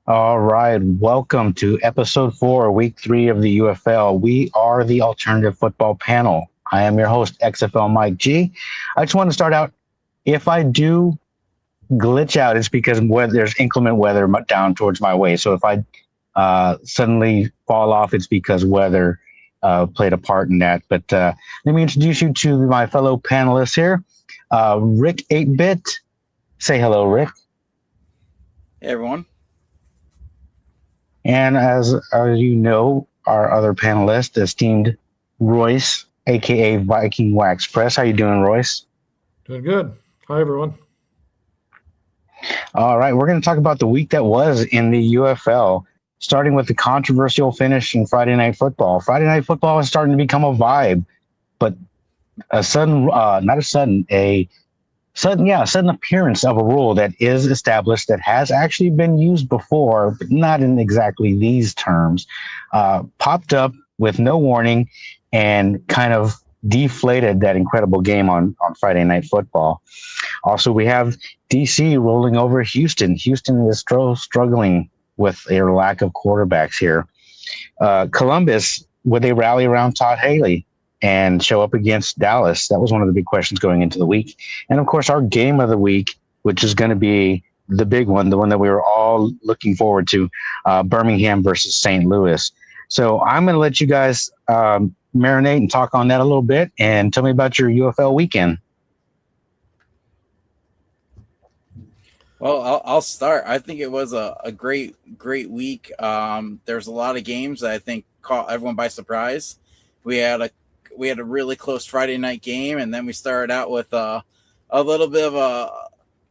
All right, welcome to episode 4, week 3 of the UFL. We are the alternative football panel. I am your host, XFL Mike G. I just want to start out. If I do glitch out, it's because there's inclement weather down towards my way. So if I suddenly fall off, it's because weather played a part in that. But let me introduce you to my fellow panelists here. Rick 8-Bit. Say hello, Rick. Hey everyone. And as you know, our other panelist, esteemed Royce, aka Viking Wax Press. How you doing, Royce? Doing good. Hi, everyone. All right, we're going to talk about the week that was in the UFL, starting with the controversial finish in Friday Night Football. Friday Night Football is starting to become a vibe, but a sudden sudden appearance of a rule that is established that has actually been used before, but not in exactly these terms, popped up with no warning and kind of deflated that incredible game on Friday Night Football. Also, we have DC rolling over Houston. Houston is struggling with a lack of quarterbacks here. Columbus, would they rally around Todd Haley and show up against Dallas? That was one of the big questions going into the week. And of course, our game of the week, which is going to be the big one, the one that we were all looking forward to, Birmingham versus St. Louis. So I'm going to let you guys marinate and talk on that a little bit and tell me about your UFL weekend. Well, I'll start. I think it was a great week. There's a lot of games that I think caught everyone by surprise. We had a really close Friday night game, and then we started out with a little bit of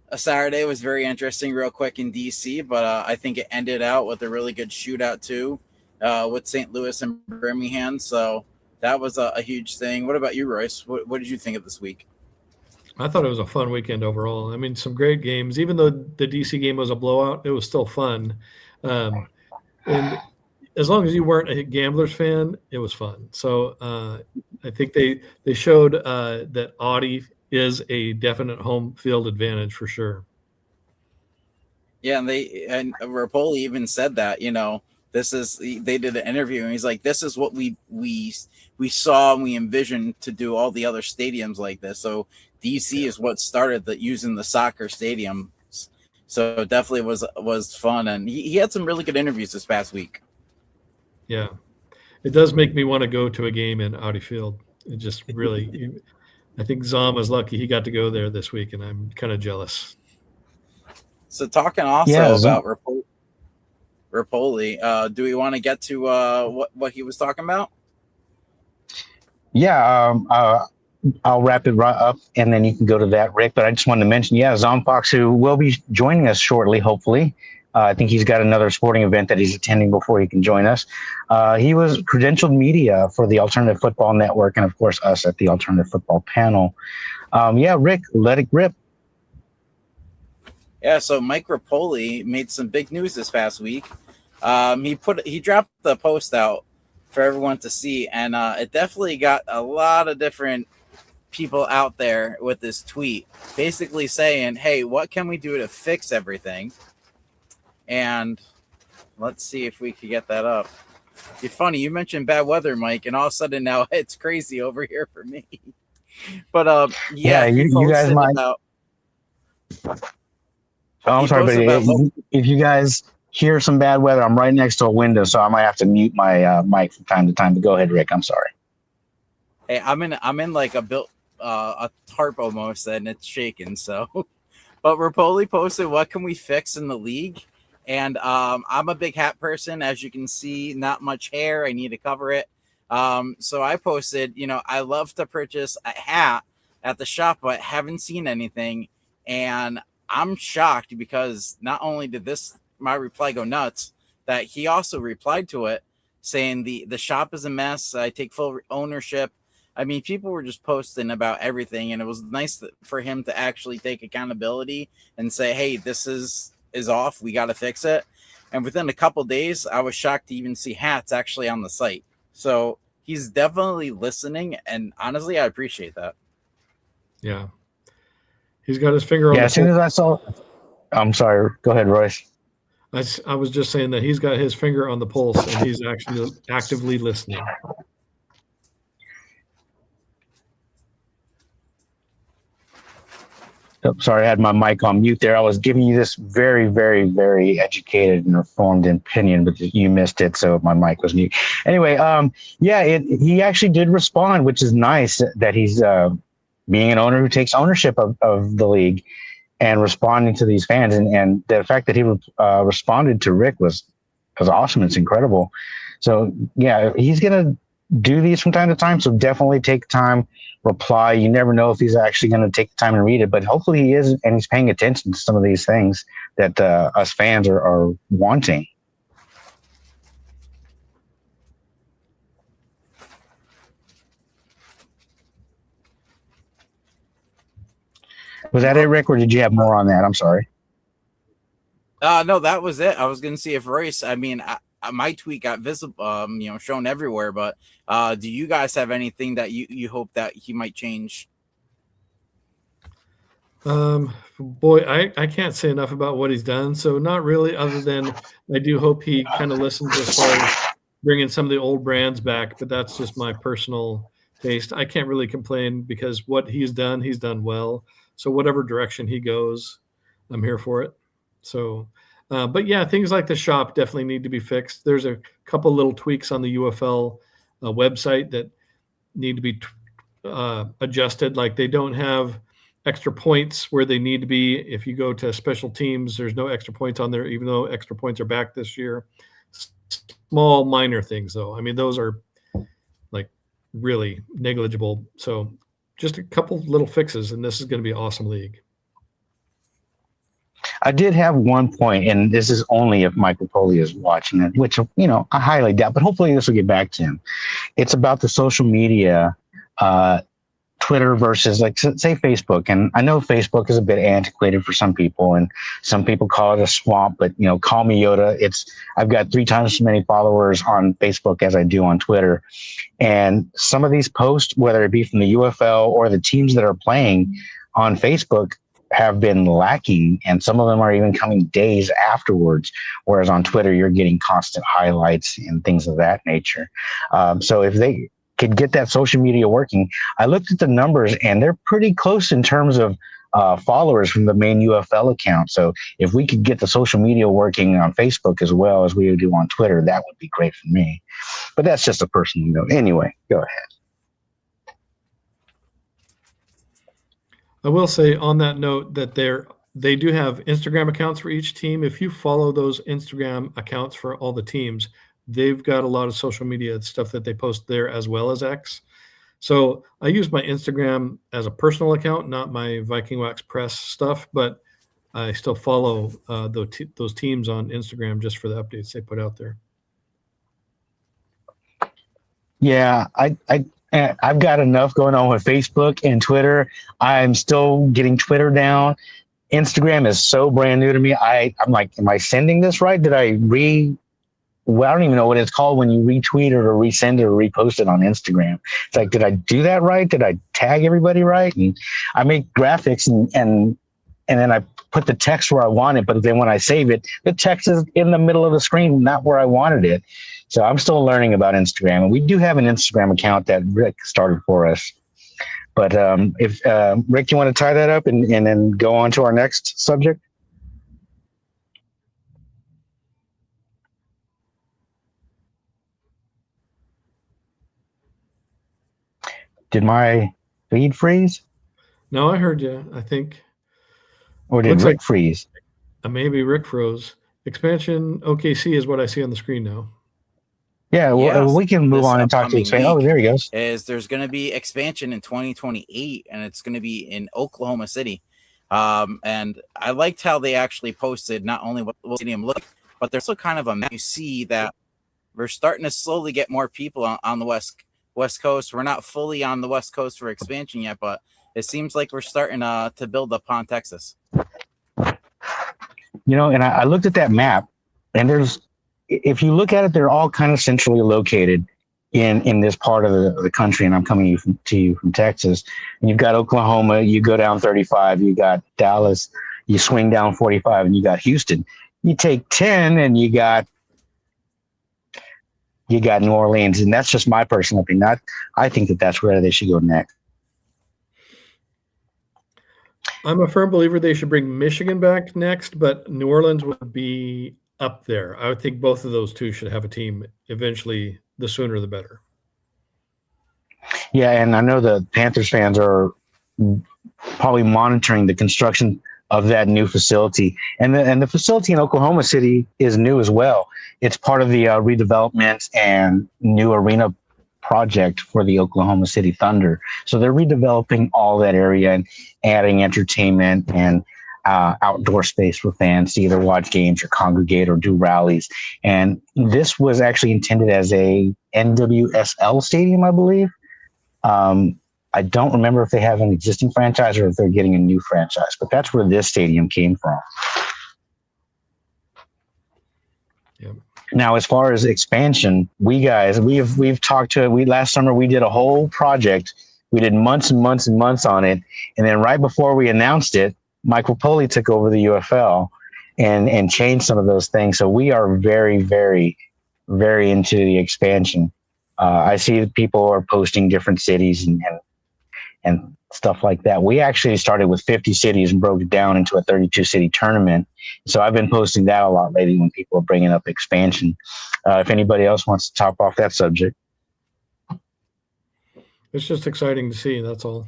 a Saturday. It was very interesting, real quick in DC, but I think it ended out with a really good shootout too, with St. Louis and Birmingham. So that was a huge thing. What about you, Royce? What did you think of this week? I thought it was a fun weekend overall. I mean, some great games. Even though the DC game was a blowout, it was still fun. And as long as you weren't a Gamblers fan, it was fun. So I think they showed that Audi is a definite home field advantage for sure. Yeah, and Rapoli even said that, they did an interview and he's like, this is what we saw and we envisioned to do all the other stadiums like this. So DC is what started using the soccer stadiums. So it definitely was fun, and he had some really good interviews this past week. Yeah, it does make me want to go to a game in Audi Field. It just really, I think Zom was lucky he got to go there this week, and I'm kind of jealous. So talking also about Rapoli, do we want to get to what he was talking about? Yeah, I'll wrap it right up, and then you can go to that, Rick. But I just wanted to mention, Zom Fox, who will be joining us shortly, hopefully. I think he's got another sporting event that he's attending before he can join us. He was credentialed media for the Alternative Football Network and, of course, us at the Alternative Football Panel. Rick, let it rip. Yeah, so Mike Rapoli made some big news this past week. He dropped the post out for everyone to see, and it definitely got a lot of different people out there with this tweet, basically saying, "Hey, what can we do to fix everything?" And let's see if we could get that up. It's funny, you mentioned bad weather, Mike, and all of a sudden now it's crazy over here for me. But you guys might. I'm sorry, but if you guys hear some bad weather, I'm right next to a window, so I might have to mute my mic from time to time. But go ahead, Rick. I'm sorry. Hey, I'm in like a tarp almost, and it's shaking. So, but Rapoli posted, "What can we fix in the league?" And I'm a big hat person, as you can see. Not much hair. I need to cover it. So I posted, I love to purchase a hat at the shop, but haven't seen anything. And I'm shocked because not only did my reply go nuts, that he also replied to it saying the shop is a mess. I take full ownership. I mean, people were just posting about everything, and it was nice for him to actually take accountability and say, "Hey, this is off. We got to fix it." And within a couple days, I was shocked to even see hats actually on the site. So he's definitely listening, and honestly, I appreciate that. Yeah, he's got his finger on. Yeah, as soon as I saw, I'm sorry. Go ahead, Royce. I was just saying that he's got his finger on the pulse and he's actually actively listening. Oh, sorry, I had my mic on mute there. I was giving you this very, very, very educated and informed opinion, but you missed it, so my mic was mute. Anyway, he actually did respond, which is nice that he's being an owner who takes ownership of the league and responding to these fans. And the fact that he responded to Rick was awesome. It's incredible. So, yeah, he's going to do these from time to time, so definitely take time, reply. You never know if he's actually going to take the time and read it, but hopefully he is, and he's paying attention to some of these things that us fans are wanting. Was that it, Rick, or did you have more on that? I'm sorry. No, that was it. I was going to see if Royce, my tweet got visible, shown everywhere, but do you guys have anything that you hope that he might change? Boy, I can't say enough about what he's done. So not really, other than I do hope he kind of listens as far as bringing some of the old brands back, but that's just my personal taste. I can't really complain because what he's done well. So whatever direction he goes, I'm here for it. So, but yeah, things like the shop definitely need to be fixed. There's a couple little tweaks on the UFL website that need to be adjusted. Like they don't have extra points where they need to be. If you go to special teams, there's no extra points on there, even though extra points are back this year. Small, minor things, though. I mean, those are like really negligible. So just a couple little fixes, and this is going to be an awesome league. I did have one point, and this is only if Michael Poley is watching it, which, I highly doubt, but hopefully this will get back to him. It's about the social media, Twitter versus, like, say Facebook. And I know Facebook is a bit antiquated for some people, and some people call it a swamp, but, call me Yoda. I've got 3 times as many followers on Facebook as I do on Twitter. And some of these posts, whether it be from the UFL or the teams that are playing on Facebook, have been lacking, and some of them are even coming days afterwards, whereas on Twitter you're getting constant highlights and things of that nature. So if they could get that social media working, I looked at the numbers and they're pretty close in terms of followers from the main UFL account. So if we could get the social media working on Facebook as well as we do on Twitter, that would be great for me. But that's just a personal note. Anyway, go ahead. I will say on that note that they do have Instagram accounts for each team. If you follow those Instagram accounts for all the teams, they've got a lot of social media stuff that they post there as well as X. So I use my Instagram as a personal account, not my Viking Wax Press stuff, but I still follow those teams on Instagram just for the updates they put out there. Yeah, I've got enough going on with Facebook and Twitter. I'm still getting Twitter down. Instagram is so brand new to me. I'm like, am I sending this right? Did I I don't even know what it's called when you retweet it or resend it or repost it on Instagram. It's like, did I do that right? Did I tag everybody right? And I make graphics and then I put the text where I want it. But then when I save it, the text is in the middle of the screen, not where I wanted it. So I'm still learning about Instagram, and we do have an Instagram account that Rick started for us. But if Rick, you want to tie that up and then go on to our next subject? Did my feed freeze? No, I heard you, I think. Or did Rick freeze? Maybe Rick froze. Expansion OKC is what I see on the screen now. Yeah, well, we can move on and talk to expansion. Oh, there he goes. There's going to be expansion in 2028, and it's going to be in Oklahoma City. And I liked how they actually posted not only what the stadium looked, but there's also kind of you see that we're starting to slowly get more people on the West Coast. We're not fully on the West Coast for expansion yet, but it seems like we're starting to build upon Texas. And I looked at that map, and if you look at it, they're all kind of centrally located in this part of the country. And I'm coming to you from Texas. And you've got Oklahoma, you go down 35, you got Dallas, you swing down 45, and you got Houston. you take 10 and you got New Orleans, and that's just my personal opinion. I think that's where they should go next. I'm a firm believer they should bring Michigan back next, but New Orleans would be up there. I would think both of those two should have a team eventually. The sooner the better. Yeah, and I know the Panthers fans are probably monitoring the construction of that new facility, and the facility in Oklahoma City is new as well. It's part of the redevelopment and new arena project for the Oklahoma City Thunder. So they're redeveloping all that area and adding entertainment and outdoor space for fans to either watch games or congregate or do rallies. And this was actually intended as a NWSL stadium, I believe. I don't remember if they have an existing franchise or if they're getting a new franchise, but that's where this stadium came from. Yep. Now, as far as expansion, we've talked to last summer we did a whole project. We did months and months and months on it, and then right before we announced it, Mike Rapoli took over the UFL and changed some of those things. So we are very, very, very into the expansion. I see that people are posting different cities and stuff like that. We actually started with 50 cities and broke it down into a 32 city tournament. So I've been posting that a lot lately when people are bringing up expansion. If anybody else wants to top off that subject. It's just exciting to see. That's all.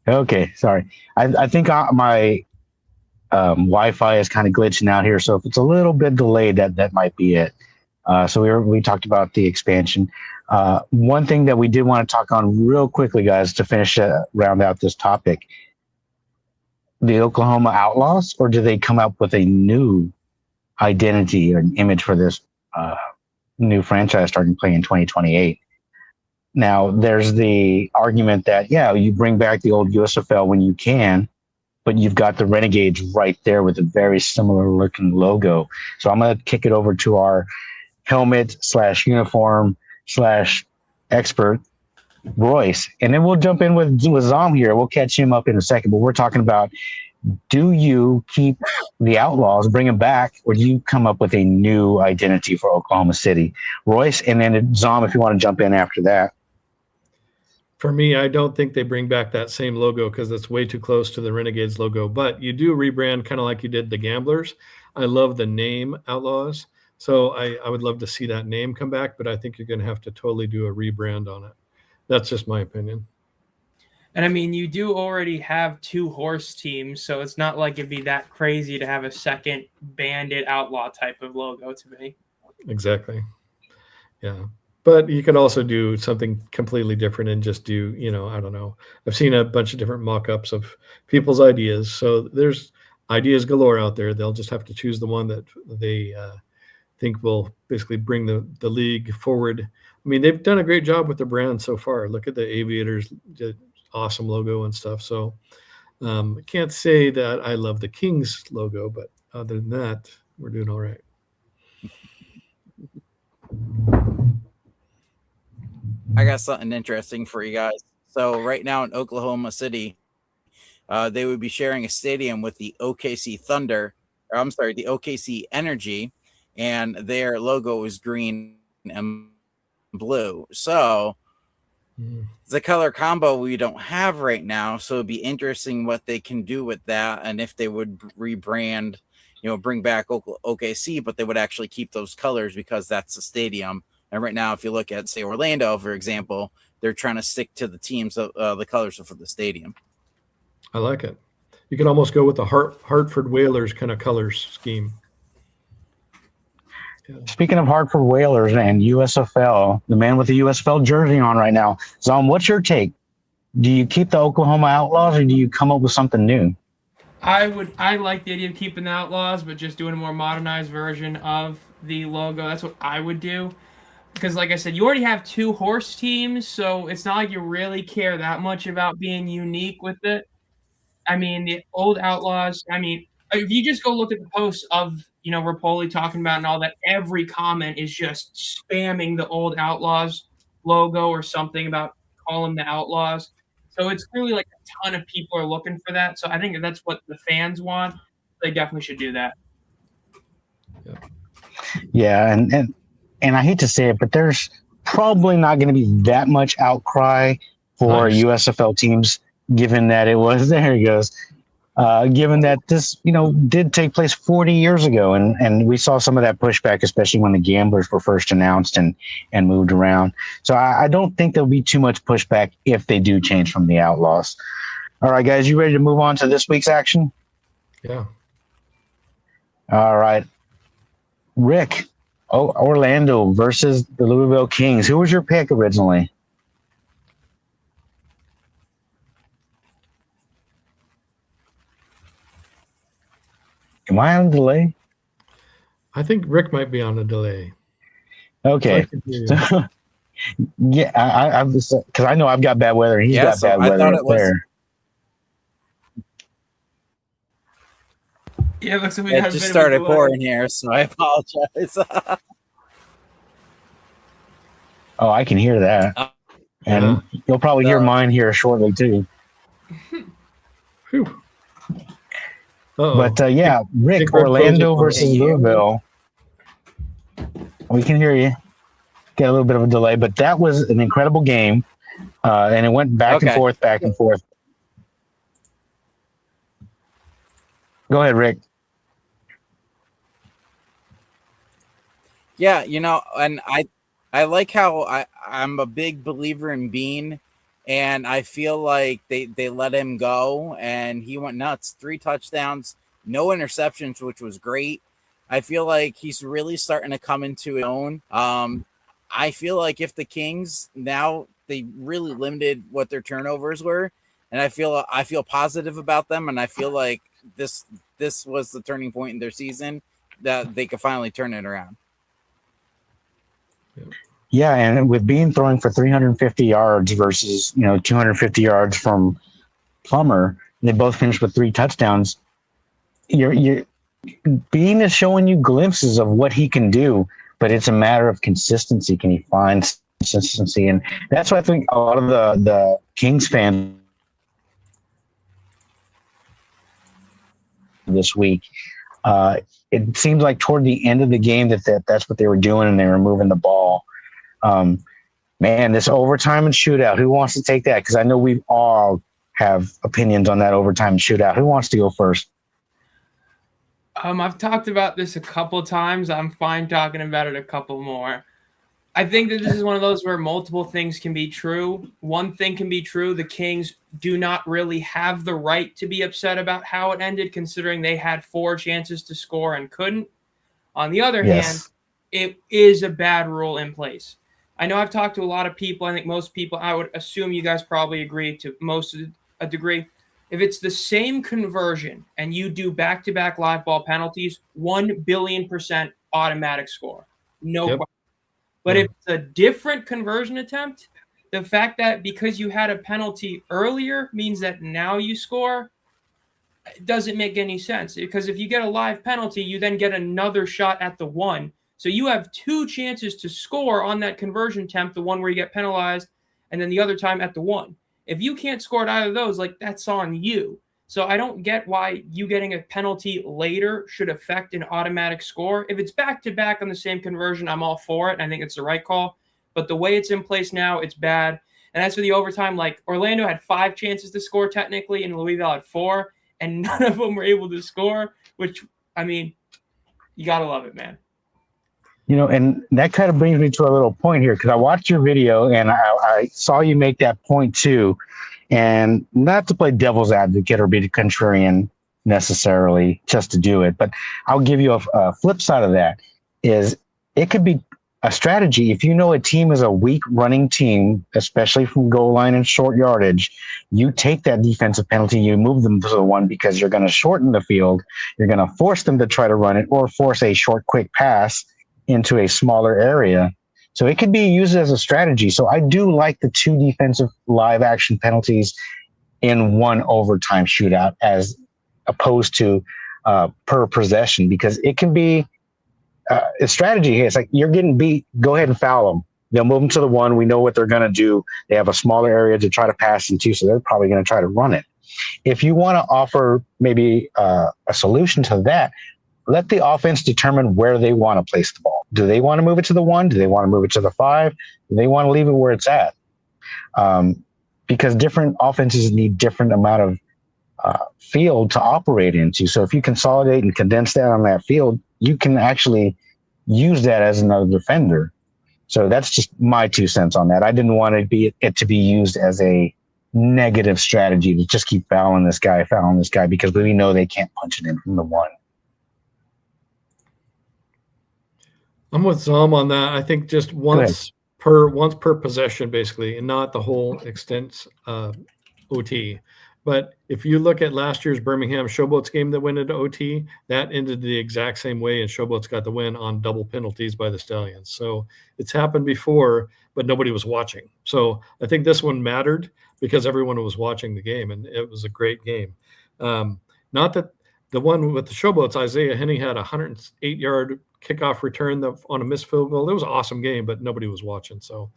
Okay, sorry. I think my Wi-Fi is kind of glitching out here, so if it's a little bit delayed, that might be it. So we talked about the expansion. One thing that we did want to talk on real quickly, guys, to finish round out this topic: the Oklahoma Outlaws, or do they come up with a new identity or an image for this new franchise starting play in 2028? Now, there's the argument that, yeah, you bring back the old USFL when you can, but you've got the Renegades right there with a very similar looking logo. So I'm going to kick it over to our helmet/uniform/ expert, Royce, and then we'll jump in with Zom here. We'll catch him up in a second, but we're talking about, do you keep the Outlaws, bring them back, or do you come up with a new identity for Oklahoma City? Royce, and then Zom, if you want to jump in after that. For me, I don't think they bring back that same logo because it's way too close to the Renegades logo. But you do rebrand kind of like you did the Gamblers. I love the name Outlaws. So I would love to see that name come back, but I think you're going to have to totally do a rebrand on it. That's just my opinion. And I mean, you do already have 2 horse teams, so it's not like it'd be that crazy to have a second bandit outlaw type of logo to me. Exactly. Yeah. But you could also do something completely different and just do, I don't know. I've seen a bunch of different mock-ups of people's ideas. So there's ideas galore out there. They'll just have to choose the one that they think will basically bring the league forward. I mean, they've done a great job with the brand so far. Look at the Aviators, awesome logo and stuff. So I can't say that I love the Kings logo, but other than that, we're doing all right. I got something interesting for you guys. So right now in Oklahoma City, they would be sharing a stadium with the OKC Thunder. The OKC Energy, and their logo is green and blue. So it's a color combo we don't have right now. So it'd be interesting what they can do with that, and if they would rebrand, bring back OKC, but they would actually keep those colors because that's the stadium. And right now, if you look at, say, Orlando, for example, they're trying to stick to the teams, the colors for the stadium. I like it. You can almost go with the Hartford Whalers kind of colors scheme. Yeah. Speaking of Hartford Whalers and USFL, the man with the USFL jersey on right now, Zom, what's your take? Do you keep the Oklahoma Outlaws, or do you come up with something new? I like the idea of keeping the Outlaws, but just doing a more modernized version of the logo. That's what I would do. Because, like I said, you already have 2 horse teams, so it's not like you really care that much about being unique with it. I mean, the old Outlaws, I mean, if you just go look at the posts of, Rapoli talking about and all that, every comment is just spamming the old Outlaws logo or something about call them the Outlaws. So it's clearly like a ton of people are looking for that. So I think if that's what the fans want, they definitely should do that. Yeah, and I hate to say it, but there's probably not going to be that much outcry for USFL teams, given that it was there he goes. Given that this, did take place 40 years ago, and we saw some of that pushback, especially when the Gamblers were first announced and moved around. So I don't think there'll be too much pushback if they do change from the Outlaws. All right, guys, you ready to move on to this week's action? Yeah. All right. Rick, Orlando versus the Louisville Kings. Who was your pick originally? Am I on a delay? I think Rick might be on a delay. Okay. So, yeah, I was because I know I've got bad weather. He's got bad weather up there. Yeah, it looks like it just started pouring here, so I apologize. Oh, I can hear that. And you'll probably hear mine here shortly, too. But, yeah, Rick, Orlando versus Louisville. We can hear you. Get a little bit of a delay, but that was an incredible game. And it went back and forth, back and forth. Go ahead, Rick. Yeah, and I like how I'm a big believer in Bean, and I feel like they let him go, and he went nuts. 3 touchdowns, no interceptions, which was great. I feel like he's really starting to come into his own. I feel like if the Kings now, they really limited what their turnovers were, and I feel positive about them, and I feel like this was the turning point in their season that they could finally turn it around. Yeah, and with Bean throwing for 350 yards versus 250 yards from Plummer, they both finished with 3 touchdowns. Bean is showing you glimpses of what he can do, but it's a matter of consistency. Can he find consistency? And that's why I think a lot of the Kings fans this week. It seems like toward the end of the game that's what they were doing, and they were moving the ball. Man, this overtime and shootout, who wants to take that? Because I know we all have opinions on that overtime and shootout. Who wants to go first? I've talked about this a couple times. I'm fine talking about it a couple more. I think that this is one of those where multiple things can be true. One thing can be true. The Kings do not really have the right to be upset about how it ended, considering they had 4 chances to score and couldn't. On the other hand, it is a bad rule in place. I know I've talked to a lot of people. I think most people, I would assume you guys probably agree to most of a degree. If it's the same conversion and you do back-to-back live ball penalties, 1 billion% automatic score. No question. But if it's a different conversion attempt, the fact that because you had a penalty earlier means that now you score, it doesn't make any sense. Because if you get a live penalty, you then get another shot at the 1. So you have 2 chances to score on that conversion attempt, the one where you get penalized, and then the other time at the 1. If you can't score at either of those, that's on you. So I don't get why you getting a penalty later should affect an automatic score. If it's back-to-back on the same conversion, I'm all for it. I think it's the right call. But the way it's in place now, it's bad. And as for the overtime, Orlando had 5 chances to score technically, and Louisville had 4, and none of them were able to score, which, you got to love it, man. And that kind of brings me to a little point here, because I watched your video and I saw you make that point too. And not to play devil's advocate or be the contrarian necessarily just to do it, but I'll give you a flip side of that is it could be a strategy. If you know a team is a weak running team, especially from goal line and short yardage, you take that defensive penalty, you move them to the 1 because you're going to shorten the field. You're going to force them to try to run it or force a short, quick pass into a smaller area. So it could be used as a strategy. So I do like the 2 defensive live action penalties in one overtime shootout as opposed to per possession, because it can be a strategy here. It's like, you're getting beat, go ahead and foul them. They'll move them to the one. We know what they're going to do. They have a smaller area to try to pass into, so they're probably going to try to run it. If you want to offer maybe a solution to that, let the offense determine where they want to place the ball. Do they want to move it to the one? Do they want to move it to the 5? Do they want to leave it where it's at? Because different offenses need different amount of field to operate into. So if you consolidate and condense that on that field, you can actually use that as another defender. So that's just my 2 cents on that. I didn't want it to be used as a negative strategy to just keep fouling this guy, because we know they can't punch it in from the 1. I'm with Zom on that. I think just once per possession, basically, and not the whole extent OT. But if you look at last year's Birmingham Showboats game that went into OT, that ended the exact same way, and Showboats got the win on double penalties by the Stallions. So it's happened before, but nobody was watching. So I think this one mattered because everyone was watching the game, and it was a great game. Not that the one with the Showboats, Isaiah Henning had a 108-yard kickoff return on a missed field goal. It was an awesome game, but nobody was watching. So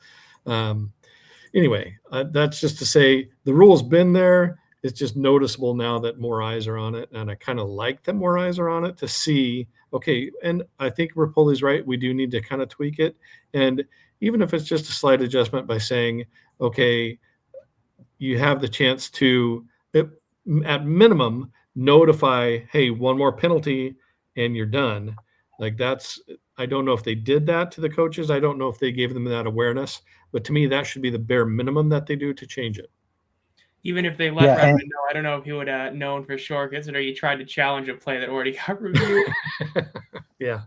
anyway, that's just to say the rule's been there. It's just noticeable now that more eyes are on it. And I kind of like that more eyes are on it to see, okay, and I think Rapoli's right. We do need to kind of tweak it. And even if it's just a slight adjustment by saying, okay, you have the chance to, at minimum, notify, hey, one more penalty and you're done. Like I don't know if they did that to the coaches. I don't know if they gave them that awareness. But to me, that should be the bare minimum that they do to change it. Even if they let Redmond know, I don't know if he would have known for sure, considering he tried to challenge a play that already got reviewed. Yeah.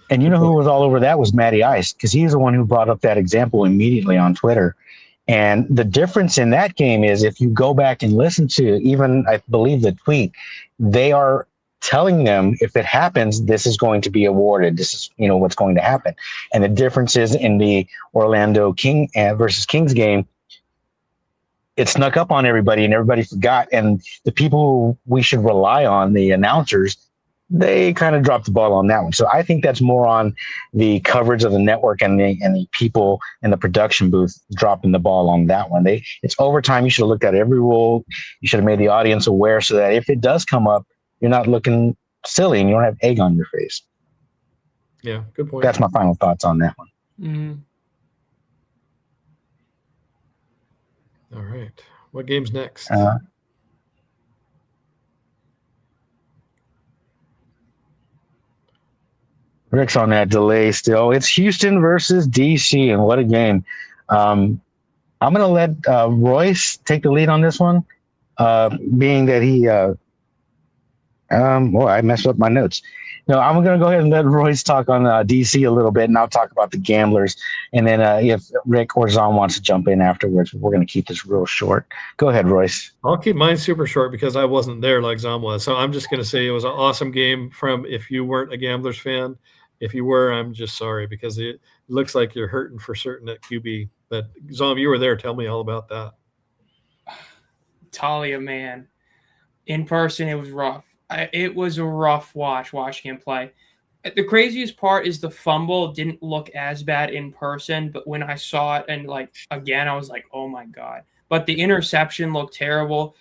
And you know who was all over that was Matty Ice, because he's the one who brought up that example immediately on Twitter. And the difference in that game is, if you go back and listen to even, I believe, the tweet, they are telling them, if it happens, this is going to be awarded. This is, what's going to happen. And the difference is, in the Orlando King versus Kings game, it snuck up on everybody and everybody forgot. And the people we should rely on, the announcers, they kind of dropped the ball on that one. So I think that's more on the coverage of the network and the people in the production booth dropping the ball on that one. It's overtime. You should have looked at every rule. You should have made the audience aware, so that if it does come up, you're not looking silly and you don't have egg on your face. Yeah, good point. That's my final thoughts on that one. Mm-hmm. All right. What game's next? Rick's on that delay still. It's Houston versus DC, and what a game. I'm going to let Royce take the lead on this one, being that he I messed up my notes. No, I'm going to go ahead and let Royce talk on DC a little bit, and I'll talk about the Gamblers. And then if Rick or Zon wants to jump in afterwards, we're going to keep this real short. Go ahead, Royce. I'll keep mine super short because I wasn't there like Zon was. So I'm just going to say it was an awesome game if you weren't a Gamblers fan. If you were, I'm just sorry, because it looks like you're hurting for certain at QB. But Zon, you were there. Tell me all about that. Talia, man. In person, it was rough. It was a rough watching him play. The craziest part is the fumble didn't look as bad in person, but when I saw it and again, I was like, oh my God. But the interception looked terrible.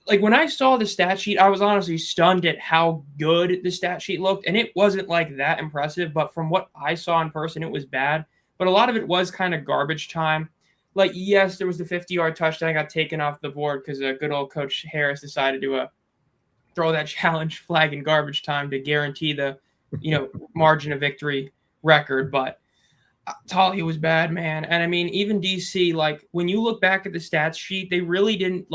Like when I saw the stat sheet, I was honestly stunned at how good the stat sheet looked. And it wasn't that impressive, but from what I saw in person, it was bad. But a lot of it was kind of garbage time. Yes, there was the 50-yard touchdown got taken off the board because good old Coach Harris decided to throw that challenge flag in garbage time to guarantee the, margin of victory record. But Talia was bad, man. And I mean, even DC, when you look back at the stats sheet, they really didn't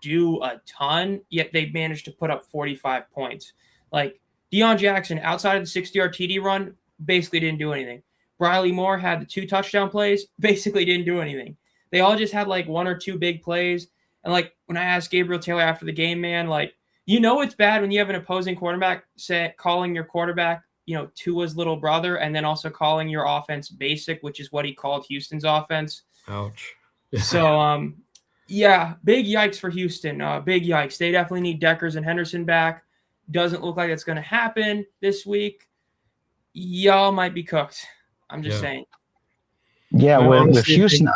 do a ton, yet they managed to put up 45 points. Deion Jackson, outside of the 60-yard TD run, basically didn't do anything. Briley Moore had the 2 touchdown plays, basically didn't do anything. They all just had 1 or 2 big plays. And when I asked Gabriel Taylor after the game, man, it's bad when you have an opposing quarterback calling your quarterback, Tua's little brother, and then also calling your offense basic, which is what he called Houston's offense. Ouch. So, Yeah, big yikes for Houston. Big yikes. They definitely need Deckers and Henderson back. Doesn't look like it's going to happen this week. Y'all might be cooked. I'm just saying. Yeah, with Houston,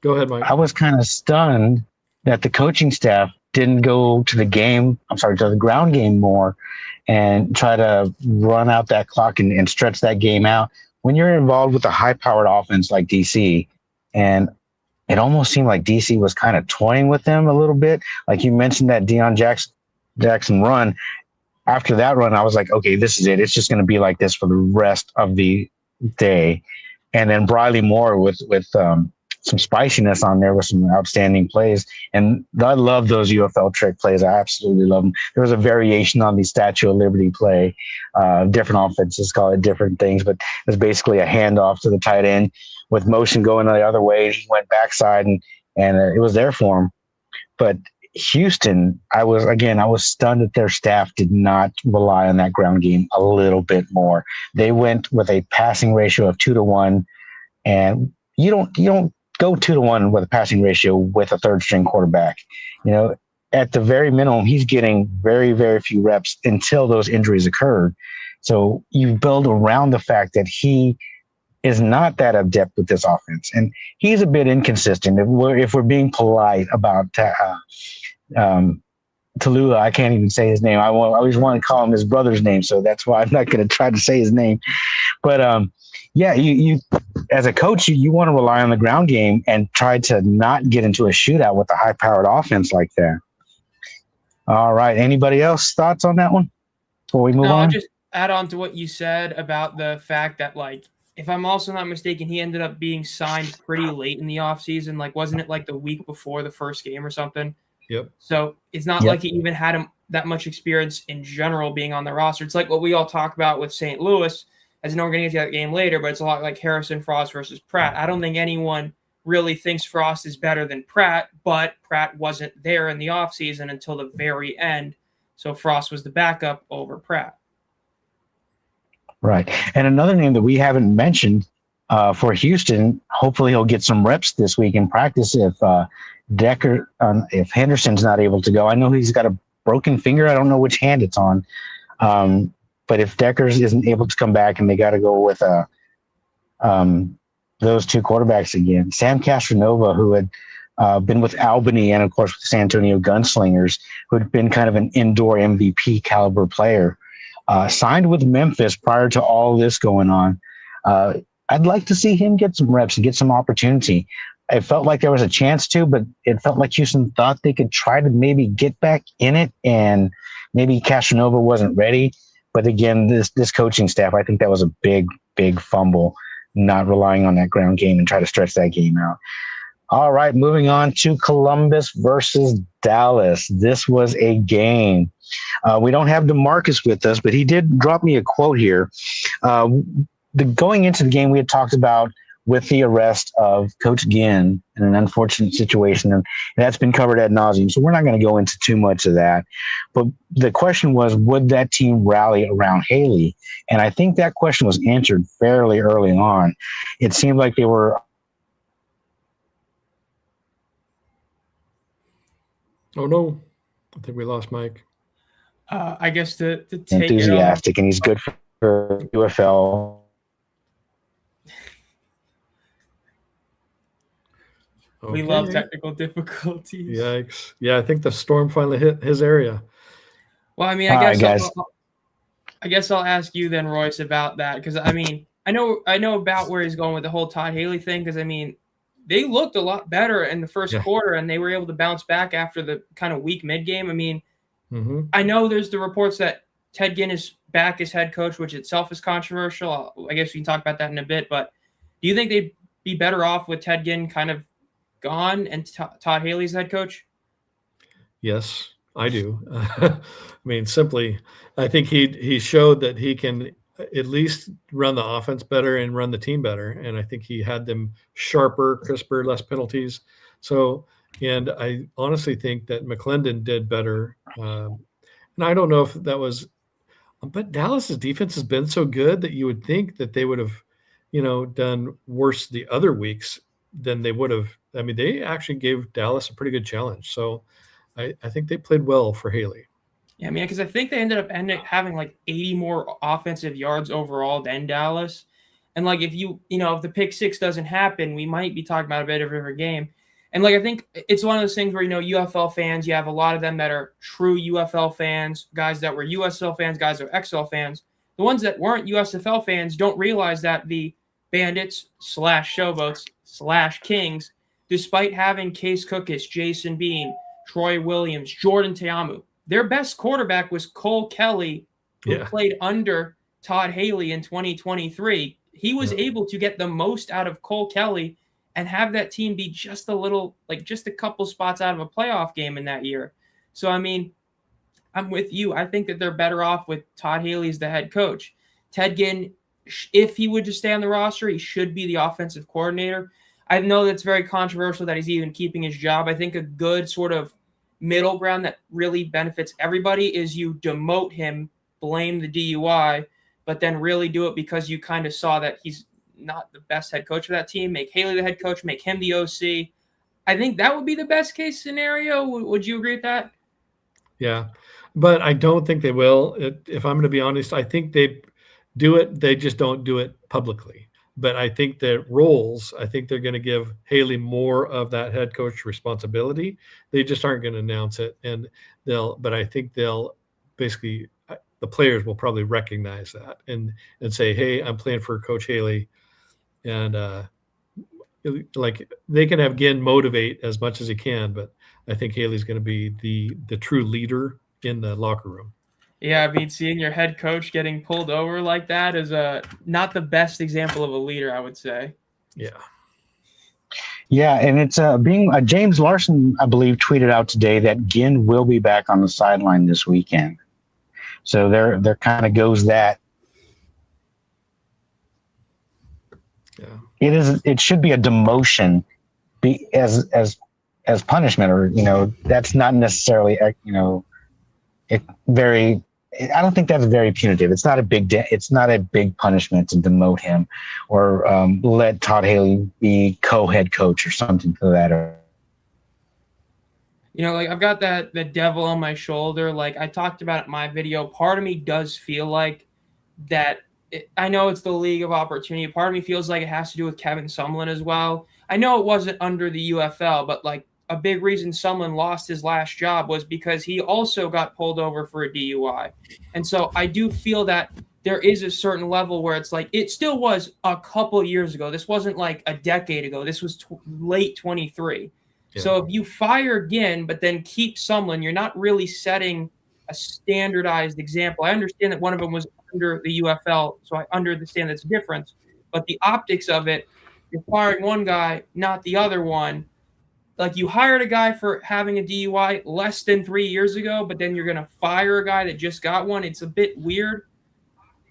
go ahead, Mike. I was kind of stunned that the coaching staff didn't go to the ground game more and try to run out that clock and stretch that game out. When you're involved with a high-powered offense like DC, and it almost seemed like DC was kind of toying with them a little bit. Like you mentioned that Deion Jackson run. After that run, I was like, okay, this is it. It's just going to be like this for the rest of the day. And then Briley Moore with some spiciness on there with some outstanding plays. And I love those UFL trick plays. I absolutely love them. There was a variation on the Statue of Liberty play. Different offenses call it different things, but it's basically a handoff to the tight end with motion going the other way. He went backside and it was there for him. But Houston, I was stunned that their staff did not rely on that ground game a little bit more. They went with a passing ratio of 2-1, and you don't go 2-1 with a passing ratio with a third string quarterback. You know, at the very minimum, he's getting very, very few reps until those injuries occurred. So you build around the fact that he is not that adept with this offense, and he's a bit inconsistent. If we're being polite about Tallulah, I can't even say his name. I always want to call him his brother's name, so that's why I'm not going to try to say his name. But yeah, you as a coach, you want to rely on the ground game and try to not get into a shootout with a high-powered offense like that. All right, anybody else thoughts on that one before we move on? I'll just add on to what you said about the fact that, like, if I'm also not mistaken, he ended up being signed pretty late in the offseason. Like, wasn't it like the week before the first game or something? Yep. So it's not like he even had that much experience in general being on the roster. It's like what we all talk about with St. Louis, as an organization that game later, but it's a lot like Harrison Frost versus Pratt. I don't think anyone really thinks Frost is better than Pratt, but Pratt wasn't there in the offseason until the very end. So Frost was the backup over Pratt. Right. And another name that we haven't mentioned for Houston, hopefully he'll get some reps this week in practice if Henderson's not able to go. I know he's got a broken finger. I don't know which hand it's on. But if Deckers isn't able to come back and they got to go with those two quarterbacks again, Sam Castronova, who had been with Albany and, of course, with the San Antonio Gunslingers, who had been kind of an indoor MVP caliber player, signed with Memphis prior to all this going on. I'd like to see him get some reps and get some opportunity. It felt like there was a chance to, but it felt like Houston thought they could try to maybe get back in it, and maybe Castronova wasn't ready. But again, this coaching staff, I think that was a big, big fumble, not relying on that ground game and try to stretch that game out. All right, moving on to Columbus versus Dallas. This was a game. We don't have DeMarcus with us, but he did drop me a quote here. Going into the game, we had talked about with the arrest of Coach Ginn in an unfortunate situation, and that's been covered ad nauseum, so we're not going to go into too much of that. But the question was, would that team rally around Haley? And I think that question was answered fairly early on. It seemed like they were Oh, no. I think we lost Mike. I guess to take enthusiastic, and he's good for UFL. Okay. We love technical difficulties. Yikes. Yeah, I think the storm finally hit his area. Well, I mean, I guess I'll ask you then, Royce, about that, because I mean, I know about where he's going with the whole Todd Haley thing, because I mean, they looked a lot better in the first quarter, and they were able to bounce back after the kind of weak mid game. I mean, I know there's the reports that Ted Ginn is back as head coach, which itself is controversial. I guess we can talk about that in a bit, but do you think they'd be better off with Ted Ginn kind of gone and Todd Haley's head coach? Yes, I do. I mean, simply, I think he showed that he can at least run the offense better and run the team better. And I think he had them sharper, crisper, less penalties. So, and I honestly think that McClendon did better. And I don't know if that was, but Dallas's defense has been so good that you would think that they would have, done worse the other weeks. than they would have. I mean, they actually gave Dallas a pretty good challenge. So I think they played well for Haley. Yeah, I mean, because I think they ended up having like 80 more offensive yards overall than Dallas. And like if if the pick six doesn't happen, we might be talking about a bit of a different game. And like I think it's one of those things where UFL fans, you have a lot of them that are true UFL fans, guys that were USL fans, guys that are XL fans. The ones that weren't USFL fans don't realize that the Bandits / Showboats / Kings, despite having Case Cookus, Jason Bean, Troy Williams, Jordan Teamu, their best quarterback was Cole Kelly, who played under Todd Haley in 2023. He was able to get the most out of Cole Kelly and have that team be just a couple spots out of a playoff game in that year. So, I mean, I'm with you. I think that they're better off with Todd Haley as the head coach. Ted Ginn, if he would just stay on the roster, he should be the offensive coordinator. I know that's very controversial that he's even keeping his job. I think a good sort of middle ground that really benefits everybody is you demote him, blame the DUI, but then really do it because you kind of saw that he's not the best head coach for that team. Make Haley the head coach, make him the OC. I think that would be the best case scenario. Would you agree with that? Yeah, but I don't think they will. If I'm going to be honest, I think they do it. They just don't do it publicly. But I think they're going to give Haley more of that head coach responsibility. They just aren't going to announce it. But I think they'll basically, the players will probably recognize that and say, hey, I'm playing for Coach Haley. And like they can have Ginn motivate as much as he can, but I think Haley's going to be the true leader in the locker room. Yeah, I mean, seeing your head coach getting pulled over like that is not the best example of a leader, I would say. Yeah. Yeah, and it's being James Larson, I believe, tweeted out today that Ginn will be back on the sideline this weekend. So there kind of goes that. Yeah. It should be a demotion, as punishment, or that's not necessarily very. I don't think that's very punitive. It's not a big punishment to demote him, or let Todd Haley be co-head coach or something to that. Like I've got the devil on my shoulder. Like I talked about in my video, part of me does feel like that. I know it's the league of opportunity. Part of me feels like it has to do with Kevin Sumlin as well. I know it wasn't under the UFL, but like a big reason Sumlin lost his last job was because he also got pulled over for a DUI. And so I do feel that there is a certain level where it's like, it still was a couple years ago. This wasn't like a decade ago. This was late 23. Yeah. So if you fire again, but then keep Sumlin, you're not really setting a standardized example. I understand that one of them was under the UFL, so I understand that's a difference. But the optics of it, you're firing one guy, not the other one. Like you hired a guy for having a DUI less than 3 years ago, but then you're going to fire a guy that just got one. It's a bit weird.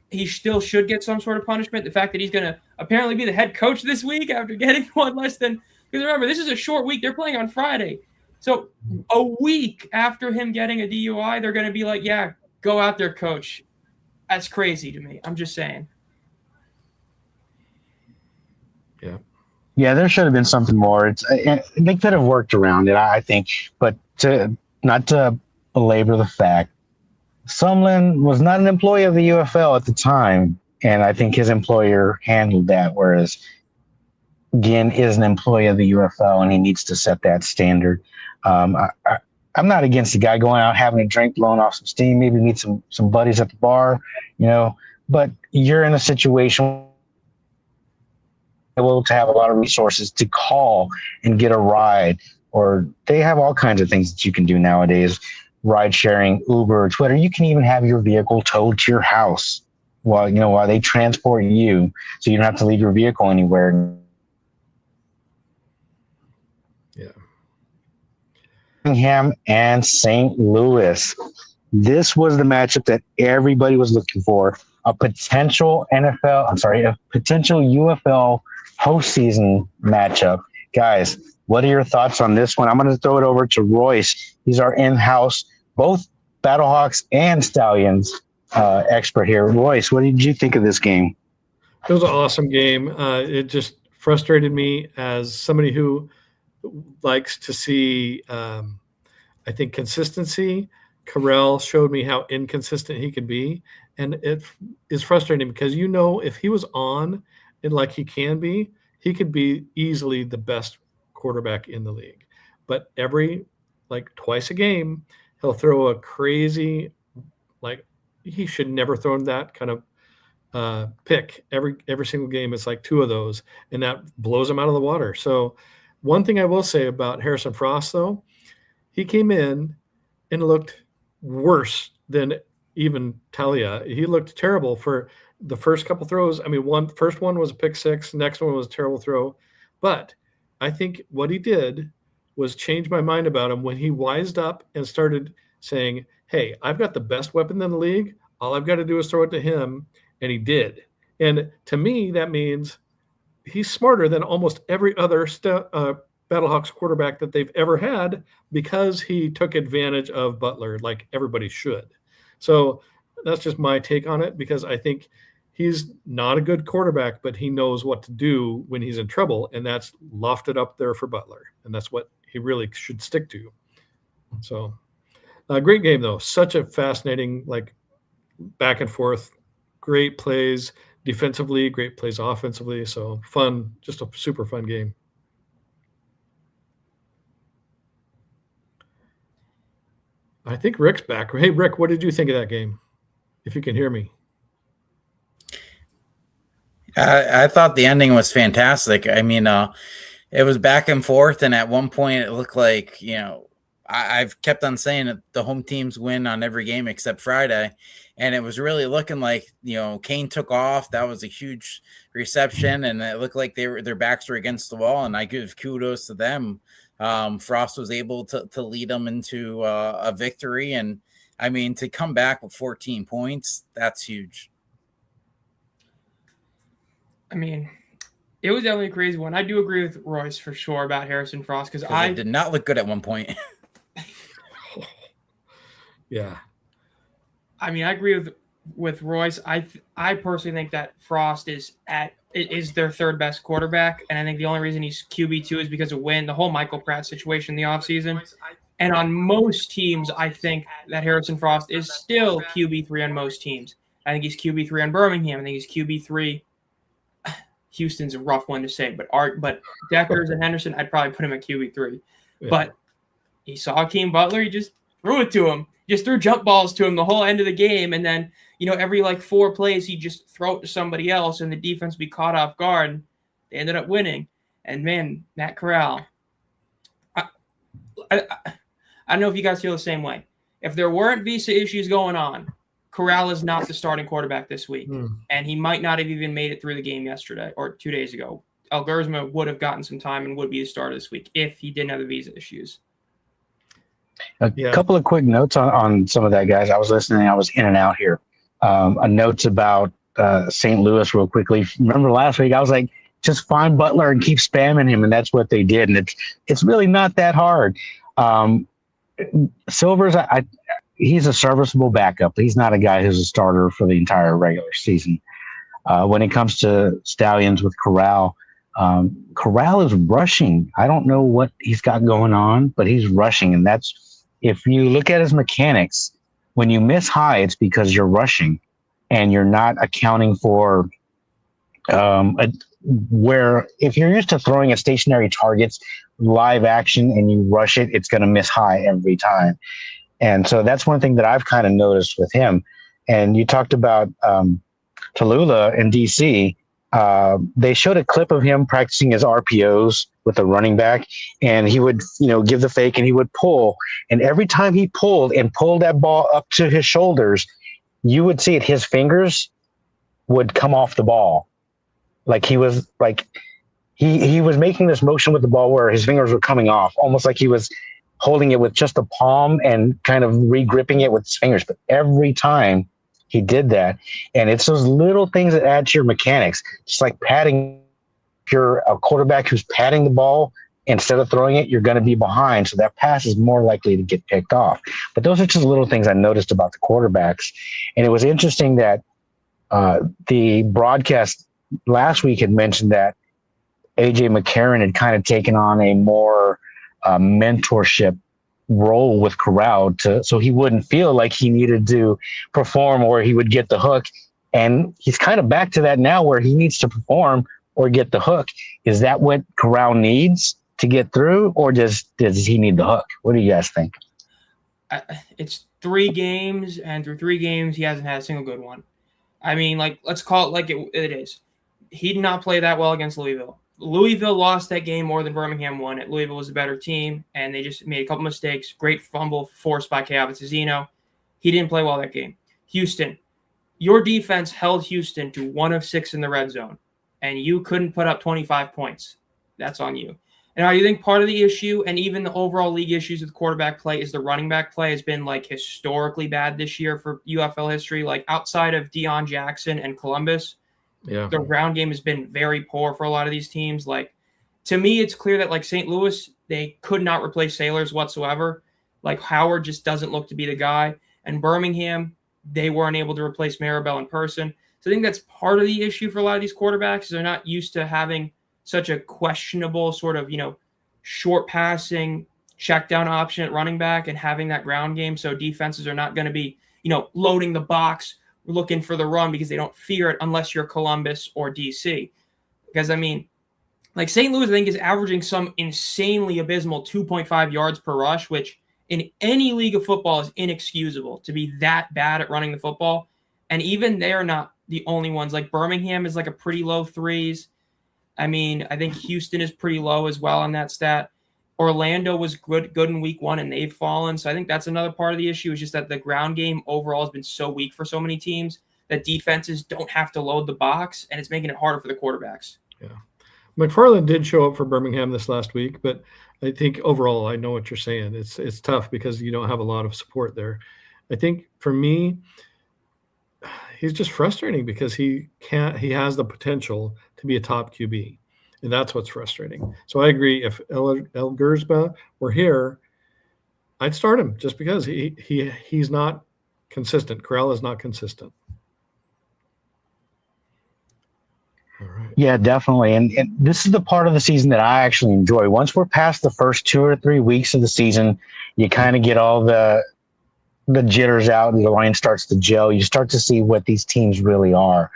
He still should get some sort of punishment. The fact that he's going to apparently be the head coach this week after getting one less than – because remember, this is a short week. They're playing on Friday. So a week after him getting a DUI, they're going to be like, yeah, go out there, coach. That's crazy to me. I'm just saying. Yeah. Yeah, there should have been something more. They could have worked around it, I think. But not to belabor the fact, Sumlin was not an employee of the UFL at the time, and I think his employer handled that, whereas Ginn is an employee of the UFL, and he needs to set that standard. I'm not against the guy going out, having a drink, blowing off some steam, maybe meet some buddies at the bar, but you're in a situation able to have a lot of resources to call and get a ride, or they have all kinds of things that you can do nowadays. Ride sharing, Uber, Twitter. You can even have your vehicle towed to your house while they transport you, so you don't have to leave your vehicle anywhere. Yeah. Birmingham and St. Louis. This was the matchup that everybody was looking for. A potential UFL postseason matchup. Guys, what are your thoughts on this one? I'm going to throw it over to Royce. He's our in-house, both Battlehawks and Stallions expert here. Royce, what did you think of this game? It was an awesome game. frustrated me as somebody who likes to see, I think, consistency. Corral showed me how inconsistent he can be. And it is frustrating because, if he was on and like he can be, he could be easily the best quarterback in the league. But twice a game, he'll throw a crazy, he should never throw that kind of pick every single game. It's like 2 of those, and that blows him out of the water. So one thing I will say about Harrison Frost, though, he came in and looked worse than even Talia. He looked terrible for the first couple throws. I mean, first one was a pick six, next one was a terrible throw. But I think what he did was change my mind about him when he wised up and started saying, hey, I've got the best weapon in the league. All I've got to do is throw it to him. And he did. And to me, that means he's smarter than almost every other Battlehawks quarterback that they've ever had, because he took advantage of Butler like everybody should. So that's just my take on it, because I think he's not a good quarterback, but he knows what to do when he's in trouble, and that's loft it up there for Butler. And that's what he really should stick to. So great game, though. Such a fascinating, back and forth, great plays defensively, great plays offensively. So fun, just a super fun game. I think Rick's back. Hey, Rick, what did you think of that game? If you can hear me. I thought the ending was fantastic. I mean, it was back and forth, and at one point it looked like, I've kept on saying that the home teams win on every game except Friday, and it was really looking like, Kane took off. That was a huge reception, and it looked like their backs were against the wall, and I give kudos to them. Frost was able to lead them into a victory, and I mean, to come back with 14 points, that's huge. I mean, it was definitely a crazy one. I do agree with Royce for sure about Harrison Frost, because it did not look good at one point. Yeah. I mean, I agree with Royce. I personally think that Frost is their third best quarterback, and I think the only reason he's QB2 is because of the whole Michael Pratt situation in the offseason. And on most teams, I think that Harrison Frost is still QB3 on most teams. I think he's QB3 on Birmingham. I think he's QB3. Houston's a rough one to say, but Deckers and Henderson, I'd probably put him at QB3. Yeah. But he saw Akeem Butler, he just threw it to him. Just threw jump balls to him the whole end of the game, and then every 4 plays he'd just throw it to somebody else, and the defense would be caught off guard. And they ended up winning. And man, Matt Corral, I don't know if you guys feel the same way. If there weren't visa issues going on, Corral is not the starting quarterback this week, and he might not have even made it through the game yesterday or 2 days ago. Elgersma would have gotten some time and would be the starter this week if he didn't have the visa issues. A couple of quick notes on some of that, guys. I was listening. I was in and out here. A notes about St. Louis real quickly. Remember last week, I was like, just find Butler and keep spamming him, and that's what they did. And it's really not that hard. Silvers, he's a serviceable backup. He's not a guy who's a starter for the entire regular season. When it comes to Stallions with Corral, Corral is rushing. I don't know what he's got going on, but he's rushing. And if you look at his mechanics, when you miss high, it's because you're rushing and you're not accounting for where if you're used to throwing at stationary targets, live action, and you rush it, it's going to miss high every time. And so that's one thing that I've kind of noticed with him. And you talked about Tallulah in DC. They showed a clip of him practicing his RPOs with a running back, and he would, give the fake and he would pull. And every time he pulled that ball up to his shoulders, you would see it. His fingers would come off the ball. He was making this motion with the ball where his fingers were coming off, almost like he was holding it with just a palm and kind of re-gripping it with his fingers. But every time he did that, and it's those little things that add to your mechanics, just like padding. If you're a quarterback who's padding the ball instead of throwing it, you're going to be behind. So that pass is more likely to get picked off. But those are just little things I noticed about the quarterbacks. And it was interesting that the broadcast last week had mentioned that AJ McCarron had kind of taken on a more mentorship role with Corral so he wouldn't feel like he needed to perform or he would get the hook. And he's kind of back to that now where he needs to perform or get the hook. Is that what Corral needs to get through, or does he need the hook? What do you guys think? It's 3 games, and through 3 games, he hasn't had a single good one. I mean, like, let's call it like it is. He did not play that well against Louisville. Louisville lost that game more than Birmingham won it. Louisville was a better team, and they just made a couple mistakes. Great fumble forced by Cavazzino. He didn't play well that game. Houston, your defense held Houston to 1 of 6 in the red zone, and you couldn't put up 25 points. That's on you. And I think part of the issue, and even the overall league issues with quarterback play, is the running back play has been like historically bad this year for UFL history. Like outside of Deion Jackson and Columbus, the ground game has been very poor for a lot of these teams. Like, to me, it's clear that like St. Louis, they could not replace Sailors whatsoever. Like Howard just doesn't look to be the guy. And Birmingham, they weren't able to replace Maribel in person. So I think that's part of the issue for a lot of these quarterbacks. They're not used to having such a questionable sort of, short passing check down option at running back and having that ground game. So defenses are not going to be, loading the box, looking for the run because they don't fear it unless you're Columbus or DC. Because, I mean, like St. Louis, I think, is averaging some insanely abysmal 2.5 yards per rush, which in any league of football is inexcusable to be that bad at running the football. And even they're not the only ones. Like Birmingham is like a pretty low 3s. I mean, I think Houston is pretty low as well on that stat. Orlando was good in week 1, and they've fallen. So I think that's another part of the issue is just that the ground game overall has been so weak for so many teams that defenses don't have to load the box, and it's making it harder for the quarterbacks. Yeah. McFarland did show up for Birmingham this last week, but I think overall, I know what you're saying. It's tough because you don't have a lot of support there. I think for me, he's just frustrating because he has the potential to be a top QB. And that's what's frustrating. So I agree. If El Gersba were here, I'd start him just because he's not consistent. Corral is not consistent. All right. Yeah, definitely. And this is the part of the season that I actually enjoy. Once we're past the first 2 or 3 weeks of the season, you kind of get all the jitters out and the line starts to gel. You start to see what these teams really are.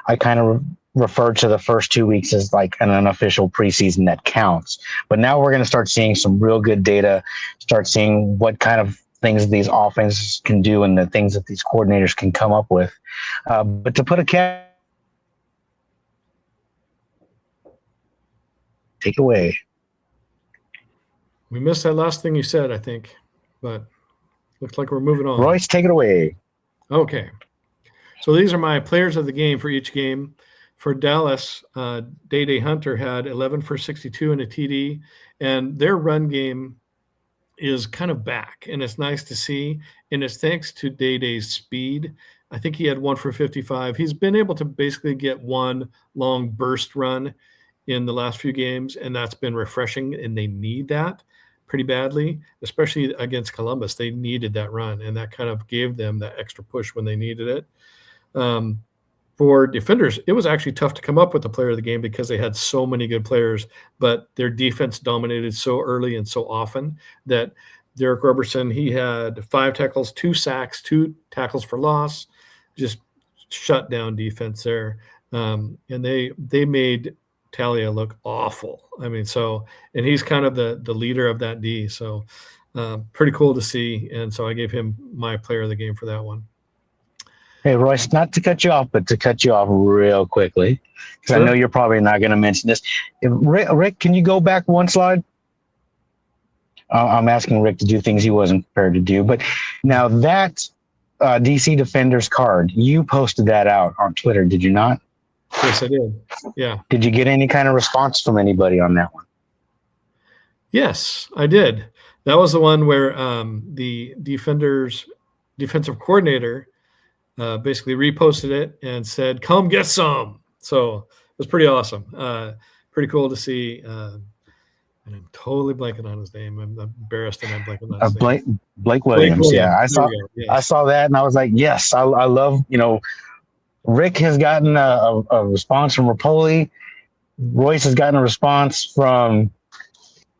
I kind of refer to the first 2 weeks as like an unofficial preseason that counts. But now we're going to start seeing some real good data, start seeing what kind of things these offenses can do and the things that these coordinators can come up with. But to put a cap, take it away. We missed that last thing you said, I think, but looks like we're moving on. Royce, take it away. Okay. So these are my players of the game for each game. For Dallas, Day Hunter had 11 for 62 and a TD, and their run game is kind of back, and it's nice to see, and it's thanks to Day's speed. I think he had 1 for 55. He's been able to basically get one long burst run in the last few games, and that's been refreshing, and they need that pretty badly, especially against Columbus. They needed that run, and that kind of gave them that extra push when they needed it. For defenders, it was actually tough to come up with the player of the game because they had so many good players, but their defense dominated so early and so often that Derek Roberson, he had 5 tackles, 2 sacks, 2 tackles for loss, just shut down defense there. And they made Talia look awful. I mean, and he's kind of the leader of that D. So pretty cool to see. And so I gave him my player of the game for that one. Hey, Royce, not to cut you off, but to cut you off real quickly, because Sure. I know you're probably not going to mention this. Rick, can you go back one slide? I'm asking Rick to do things he wasn't prepared to do. But now that DC Defenders card, you posted that out on Twitter, did you not? Yes, I did. Yeah. Did you get any kind of response from anybody on that one? Yes, I did. That was the one where the defensive coordinator basically reposted it and said, "Come get some." So it was pretty awesome. Pretty cool to see. And I'm totally blanking on his name. I'm embarrassed and I'm blanking on his name. Blake Williams. Yeah, Yes. I saw that and I was like, yes, I love, Rick has gotten a response from Rapoli. Royce has gotten a response from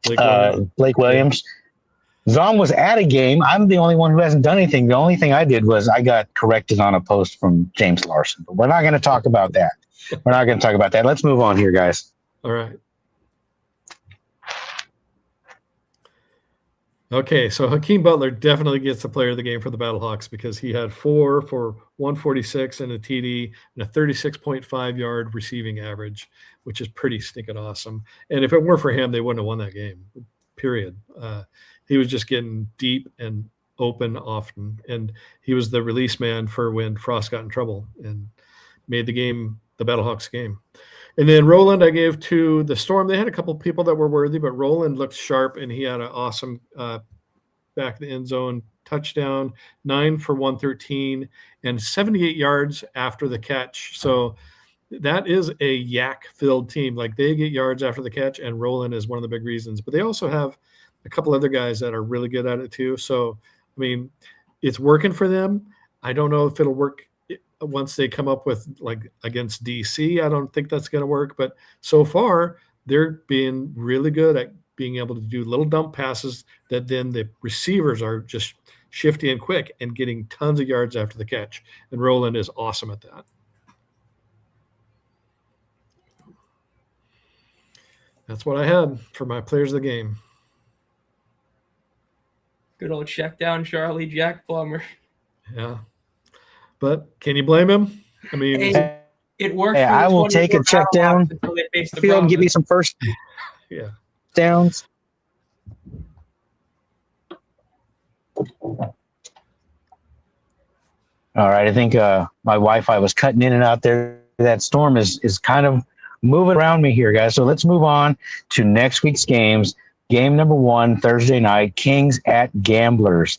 Blake Williams. Zom was at a game. I'm the only one who hasn't done anything. The only thing I did was I got corrected on a post from James Larson. But we're not going to talk about that. Let's move on here, guys. All right. Okay, so Hakeem Butler definitely gets the player of the game for the Battlehawks because he had 4 for 146 and a TD and a 36.5 yard receiving average, which is pretty stinking awesome. And if it weren't for him, they wouldn't have won that game, period. He was just getting deep and open often, and he was the release man for when Frost got in trouble and made the game the Battlehawks game. And then Roland I gave to the Storm. They had a couple people that were worthy, but Roland looked sharp, and he had an awesome back of the end zone touchdown, 9 for 113, and 78 yards after the catch. So that is a yak-filled team. Like, they get yards after the catch, and Roland is one of the big reasons. But they also have a couple other guys that are really good at it too. So, I mean, it's working for them. I don't know if it'll work once they come up with, like, against DC. I don't think that's going to work. But so far, they're being really good at being able to do little dump passes that then the receivers are just shifty and quick and getting tons of yards after the catch. And Roland is awesome at that. That's what I had for my players of the game. Good old check down Charlie Jack Plummer. Yeah. But can you blame him? I mean, it worked. Hey, I will take a check down field and give me some first downs. All right. I think my Wi-Fi was cutting in and out there. That storm is kind of moving around me here, guys. So let's move on to next week's games. Game number 1, Thursday night, Kings at Gamblers.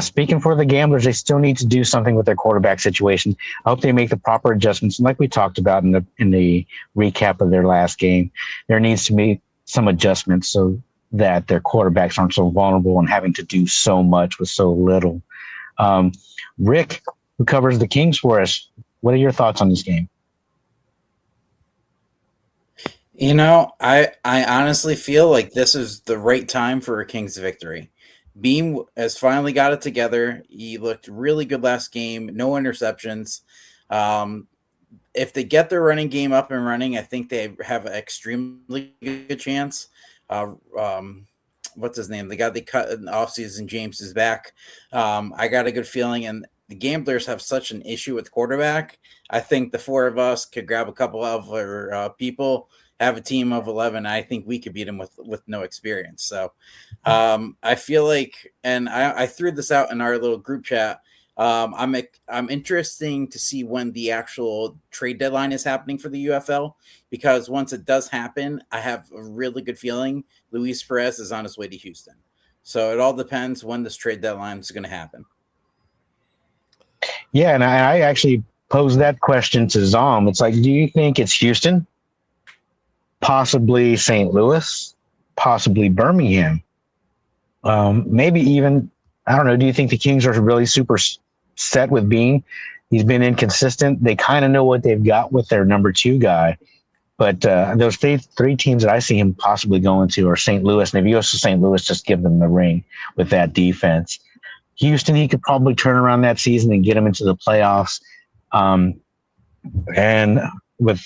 Speaking for the Gamblers, they still need to do something with their quarterback situation. I hope they make the proper adjustments. And like we talked about in the recap of their last game, there needs to be some adjustments so that their quarterbacks aren't so vulnerable and having to do so much with so little. Rick, who covers the Kings for us, what are your thoughts on this game? You know, I honestly feel like this is the right time for a Kings victory. Beam has finally got it together. He looked really good last game. No interceptions. If they get their running game up and running, I think they have an extremely good chance. What's his name? The guy they cut in the offseason, James, is back. I got a good feeling. And the Gamblers have such an issue with quarterback. I think the 4 of us could grab a couple of our people, have a team of 11. I think we could beat them with no experience. So I feel like, and I threw this out in our little group chat. I'm interesting to see when the actual trade deadline is happening for the UFL, because once it does happen, I have a really good feeling Luis Perez is on his way to Houston. So it all depends when this trade deadline is going to happen. Yeah, and I actually posed that question to Zom. It's like, do you think it's Houston? Possibly St. Louis, possibly Birmingham, maybe even, I don't know, do you think the Kings are really super set with Bean? He's been inconsistent. They kind of know what they've got with their number 2 guy, but those 3 teams that I see him possibly going to are St. Louis, and if he goes to St. Louis, just give them the ring with that defense. Houston, he could probably turn around that season and get them into the playoffs, and with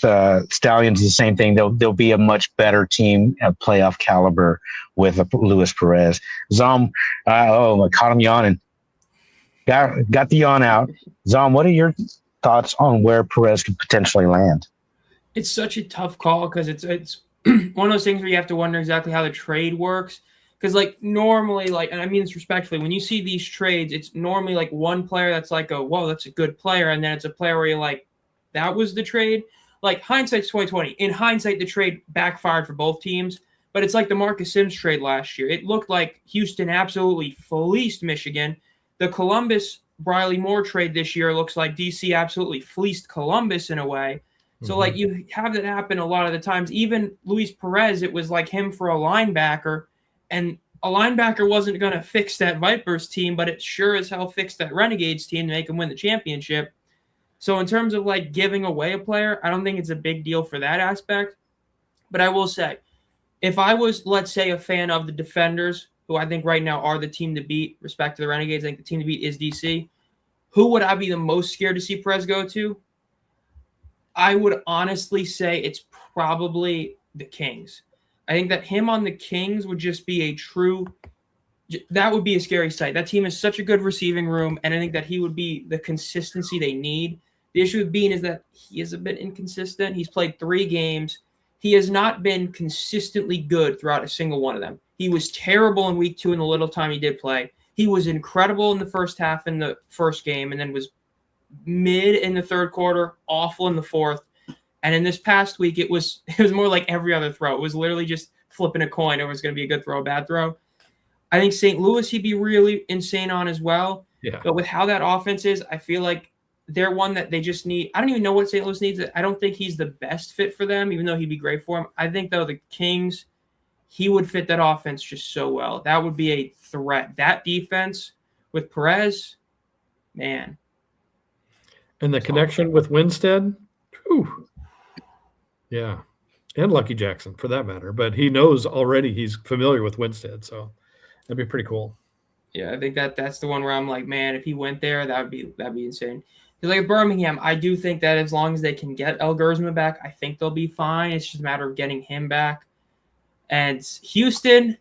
Stallions, the same thing. They'll be a much better team at playoff caliber with Luis Perez. Zom, I caught him yawning. Got the yawn out. Zom, what are your thoughts on where Perez could potentially land? It's such a tough call because it's one of those things where you have to wonder exactly how the trade works. Because, like, normally, like, and I mean this respectfully, when you see these trades, it's normally like one player that's like, whoa, that's a good player, and then it's a player where you're like, that was the trade. Like, hindsight's 2020. In hindsight, the trade backfired for both teams, but it's like the Marcus Sims trade last year. It looked like Houston absolutely fleeced Michigan. The Columbus Briley Moore trade this year looks like DC absolutely fleeced Columbus in a way. So, like, you have that happen a lot of the times. Even Luis Perez, it was like him for a linebacker, and a linebacker wasn't going to fix that Vipers team, but it sure as hell fixed that Renegades team to make them win the championship. So in terms of, like, giving away a player, I don't think it's a big deal for that aspect. But I will say, if I was, let's say, a fan of the Defenders, who I think right now are the team to beat, respect to the Renegades, I think the team to beat is DC, who would I be the most scared to see Perez go to? I would honestly say it's probably the Kings. I think that him on the Kings would just be a true – that would be a scary sight. That team has such a good receiving room, and I think that he would be the consistency they need. The issue with Bean is that he is a bit inconsistent. He's played 3 games. He has not been consistently good throughout a single one of them. He was terrible in week 2 in the little time he did play. He was incredible in the first half in the first game, and then was mid in the third quarter, awful in the fourth. And in this past week, it was more like every other throw. It was literally just flipping a coin over it's going to be a good throw, a bad throw. I think St. Louis he'd be really insane on as well. Yeah. But with how that offense is, I feel like they're one that they just need. I don't even know what St. Louis needs. I don't think he's the best fit for them, even though he'd be great for them. I think, though, the Kings, he would fit that offense just so well. That would be a threat. That defense with Perez, man. And the connection with Winstead, whew. Yeah. And Lucky Jackson, for that matter. But he knows already, he's familiar with Winstead, so that'd be pretty cool. Yeah, I think that's the one where I'm like, man, if he went there, that'd be insane. Because like Birmingham, I do think that as long as they can get El Gersman back, I think they'll be fine. It's just a matter of getting him back. And Houston,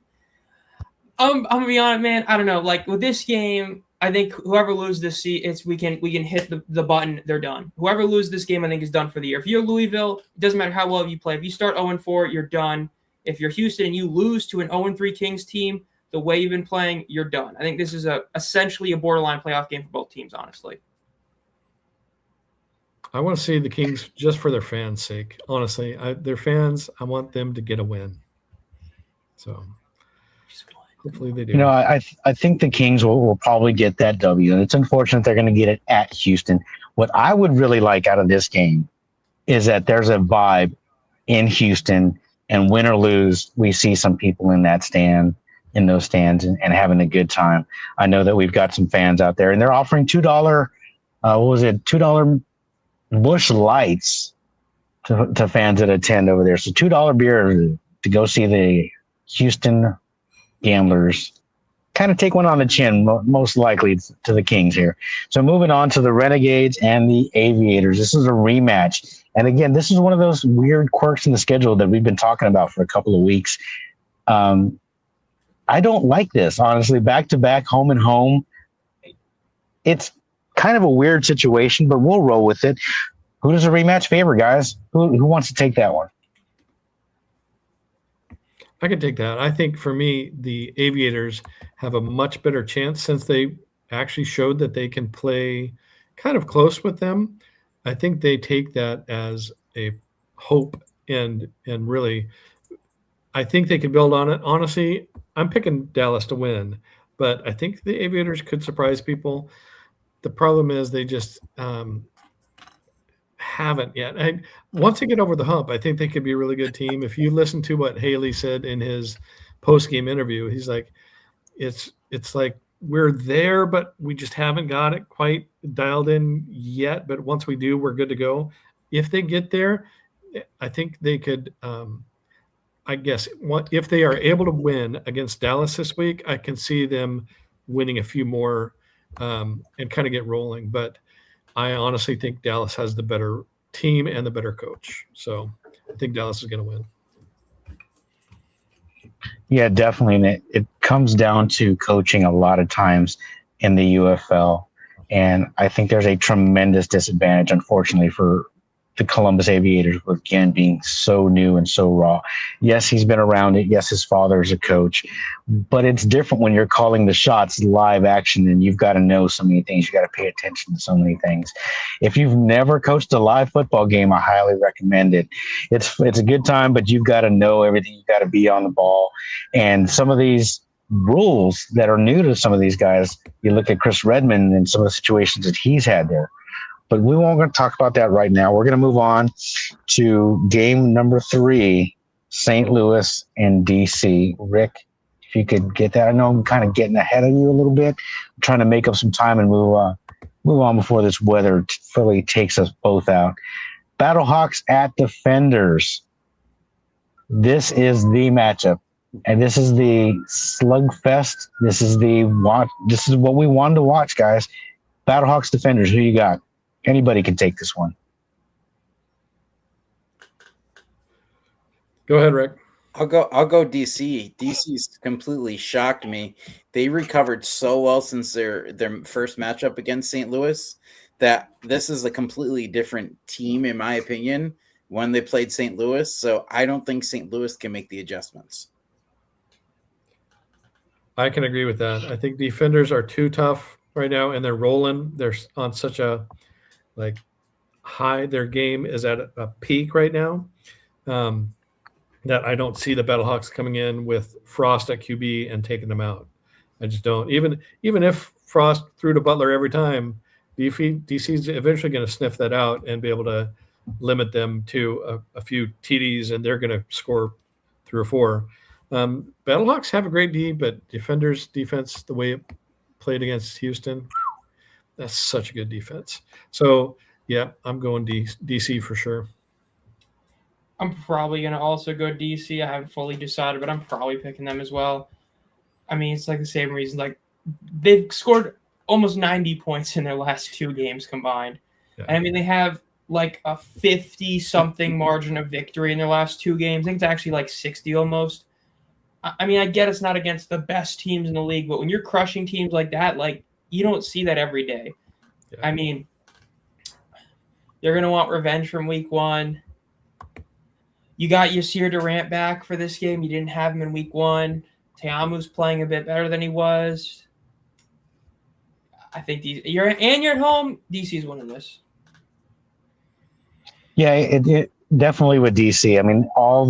I'm gonna be honest, man. I don't know. Like with this game, I think whoever loses this we can hit the button. They're done. Whoever loses this game, I think is done for the year. If you're Louisville, it doesn't matter how well you play. If you start 0-4, you're done. If you're Houston and you lose to an 0-3 Kings team, the way you've been playing, you're done. I think this is essentially a borderline playoff game for both teams, honestly. I want to see the Kings just for their fans' sake. Honestly, their fans, I want them to get a win. So hopefully they do. You know, I think the Kings will probably get that W, and it's unfortunate they're going to get it at Houston. What I would really like out of this game is that there's a vibe in Houston, and win or lose, we see some people in those stands and having a good time. I know that we've got some fans out there, and they're offering $2 Busch Lights to fans that attend over there. So $2 beer to go see the Houston Gamblers kind of take one on the chin, most likely to the Kings here. So moving on to the Renegades and the Aviators. This is a rematch. And again, this is one of those weird quirks in the schedule that we've been talking about for a couple of weeks. I don't like this, honestly. Back-to-back, home and home. It's kind of a weird situation, but we'll roll with it. Who does a rematch favor, guys? Who wants to take that one? I could take that. I think for me, the Aviators have a much better chance since they actually showed that they can play kind of close with them. I think they take that as a hope and really, I think they could build on it. Honestly, I'm picking Dallas to win, but I think the Aviators could surprise people. The problem is they just haven't yet. Once they get over the hump, I think they could be a really good team. If you listen to what Haley said in his post-game interview, he's like, it's like we're there, but we just haven't got it quite dialed in yet. But once we do, we're good to go. If they get there, I think they could I guess if they are able to win against Dallas this week, I can see them winning a few more and kind of get rolling. But I honestly think Dallas has the better team and the better coach. So I think Dallas is going to win. Yeah, definitely. And it comes down to coaching a lot of times in the UFL. And I think there's a tremendous disadvantage, unfortunately, for the Columbus Aviators, again, being so new and so raw. Yes, he's been around it. Yes, his father is a coach. But it's different when you're calling the shots live action, and you've got to know so many things. You got to pay attention to so many things. If you've never coached a live football game, I highly recommend it. It's a good time, but you've got to know everything. You've got to be on the ball. And some of these rules that are new to some of these guys, you look at Chris Redmond and some of the situations that he's had there. But we won't going to talk about that right now. We're going to move on to game number 3, St. Louis and DC. Rick, if you could get that. I know I'm kind of getting ahead of you a little bit. I'm trying to make up some time and move on before this weather fully takes us both out. Battlehawks at Defenders. This is the matchup, and this is the slugfest. This is This is what we wanted to watch, guys. Battlehawks Defenders. Who you got? Anybody can take this one. Go ahead, Rick. I'll go DC. DC's completely shocked me. They recovered so well since their first matchup against St. Louis that this is a completely different team, in my opinion, when they played St. Louis. So I don't think St. Louis can make the adjustments. I can agree with that. I think defenders are too tough right now, and they're rolling. They're on such a high. Their game is at a peak right now. That I don't see the Battlehawks coming in with Frost at QB and taking them out. I just don't. Even if Frost threw to Butler every time, DC's eventually going to sniff that out and be able to limit them to a few TDs, and they're going to score 3 or 4. Battlehawks have a great D, but defenders' defense, the way it played against Houston, that's such a good defense. So, yeah, I'm going DC for sure. I'm probably going to also go DC. I haven't fully decided, but I'm probably picking them as well. I mean, it's like the same reason. Like, they've scored almost 90 points in their last 2 games combined. Yeah. And I mean, they have like a 50-something margin of victory in their last 2 games. I think it's actually like 60 almost. I mean, I get it's not against the best teams in the league, but when you're crushing teams like that, like, you don't see that every day. Yeah. I mean, they're going to want revenge from week 1. You got Yasir Durant back for this game. You didn't have him in week 1. Teamu's playing a bit better than he was. I think you're at home. DC's winning this. Yeah, it definitely with DC. I mean, all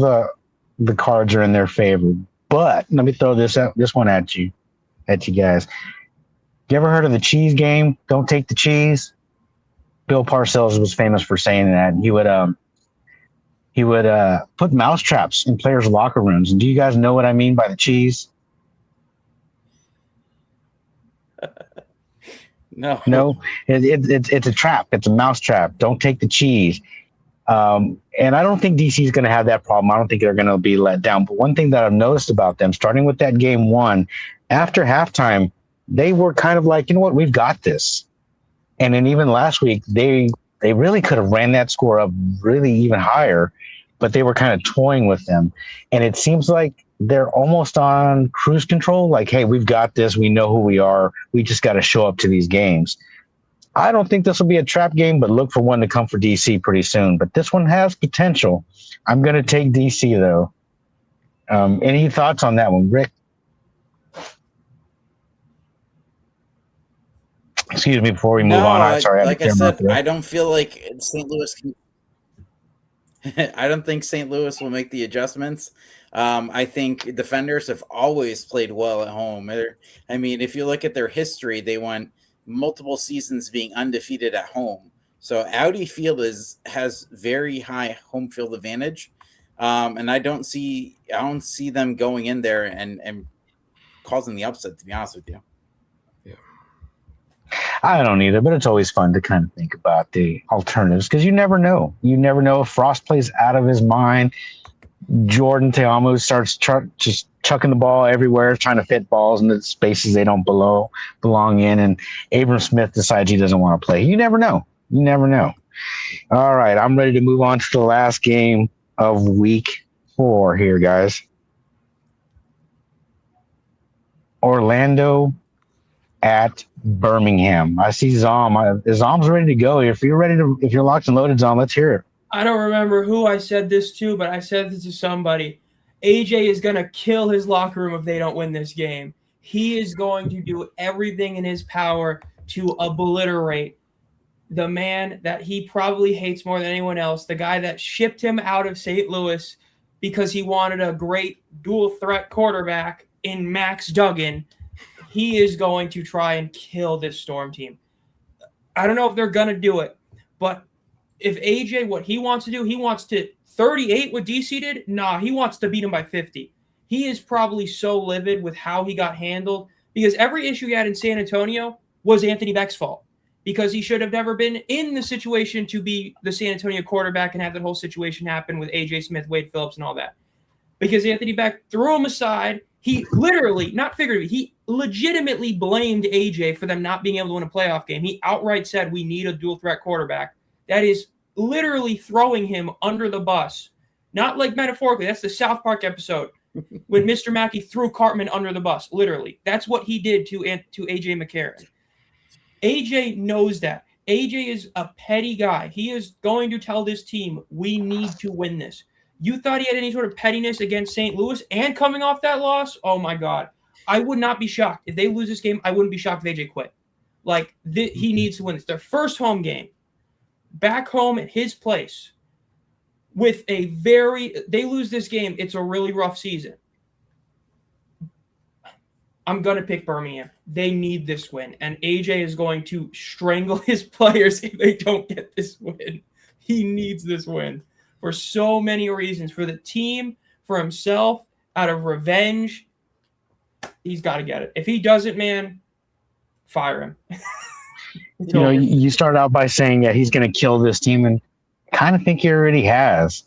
the cards are in their favor. But let me throw this one at you guys. You ever heard of the cheese game? Don't take the cheese. Bill Parcells was famous for saying that. He would put mouse traps in players' locker rooms. And do you guys know what I mean by the cheese? No. It's a trap. It's a mouse trap. Don't take the cheese. And I don't think DC is going to have that problem. I don't think they're going to be let down. But one thing that I've noticed about them, starting with that game 1, after halftime, they were kind of like, you know what, we've got this. And then even last week, they really could have ran that score up really even higher, but they were kind of toying with them. And it seems like they're almost on cruise control. Like, hey, we've got this. We know who we are. We just got to show up to these games. I don't think this will be a trap game, but look for one to come for DC pretty soon. But this one has potential. I'm going to take DC, though. Any thoughts on that one, Rick? Excuse me before we move on. I'm sorry. Like I said, I don't feel like St. Louis can. I don't think St. Louis will make the adjustments. I think defenders have always played well at home. I mean, if you look at their history, they won multiple seasons being undefeated at home. So Audi Field has very high home field advantage, and I don't see them going in there and causing the upset. To be honest with you. I don't either, but it's always fun to kind of think about the alternatives because you never know. You never know if Frost plays out of his mind. Jordan Teamu starts just chucking the ball everywhere, trying to fit balls into spaces they don't belong in, and Abram Smith decides he doesn't want to play. You never know. You never know. All right, I'm ready to move on to the last game of week 4 here, guys. Orlando at Birmingham. I see Zom. Zom's ready to go. If you're locked and loaded, Zom, let's hear it. I don't remember who I said this to, but I said this to somebody. AJ is going to kill his locker room if they don't win this game. He is going to do everything in his power to obliterate the man that he probably hates more than anyone else, the guy that shipped him out of St. Louis because he wanted a great dual threat quarterback in Max Duggan. He is going to try and kill this Storm team. I don't know if they're going to do it, but if AJ, what he wants to do, he wants to 38 what DC did? Nah, he wants to beat him by 50. He is probably so livid with how he got handled because every issue he had in San Antonio was Anthony Beck's fault because he should have never been in the situation to be the San Antonio quarterback and have that whole situation happen with AJ Smith, Wade Phillips, and all that. because Anthony Beck threw him aside. He literally, not figuratively, he legitimately blamed AJ for them not being able to win a playoff game. He outright said, we need a dual threat quarterback. That is literally throwing him under the bus. Not like metaphorically. That's the South Park episode when Mr. Mackey threw Cartman under the bus. Literally. That's what he did to AJ McCarron. AJ knows that. AJ is a petty guy. He is going to tell this team, we need to win this. You thought he had any sort of pettiness against St. Louis and coming off that loss? Oh, my God. I would not be shocked. If they lose this game, I wouldn't be shocked if AJ quit. Like, he needs to win. It's their first home game. Back home at his place with they lose this game, it's a really rough season. I'm going to pick Birmingham. They need this win. And AJ is going to strangle his players if they don't get this win. He needs this win for so many reasons. For the team, for himself, out of revenge. He's got to get it. If he doesn't, man, fire him. You started out by saying that he's going to kill this team, and kind of think he already has.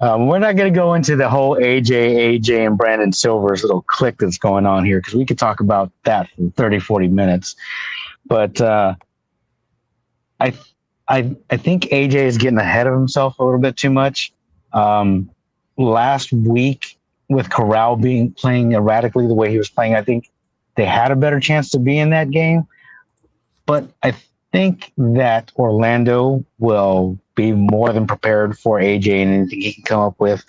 We're not going to go into the whole AJ, and Brandon Silver's little clique that's going on here, because we could talk about that for 30, 40 minutes. But I think AJ is getting ahead of himself a little bit too much. Last week, with Corral playing erratically the way he was playing, I think they had a better chance to be in that game. But I think that Orlando will be more than prepared for AJ and anything he can come up with.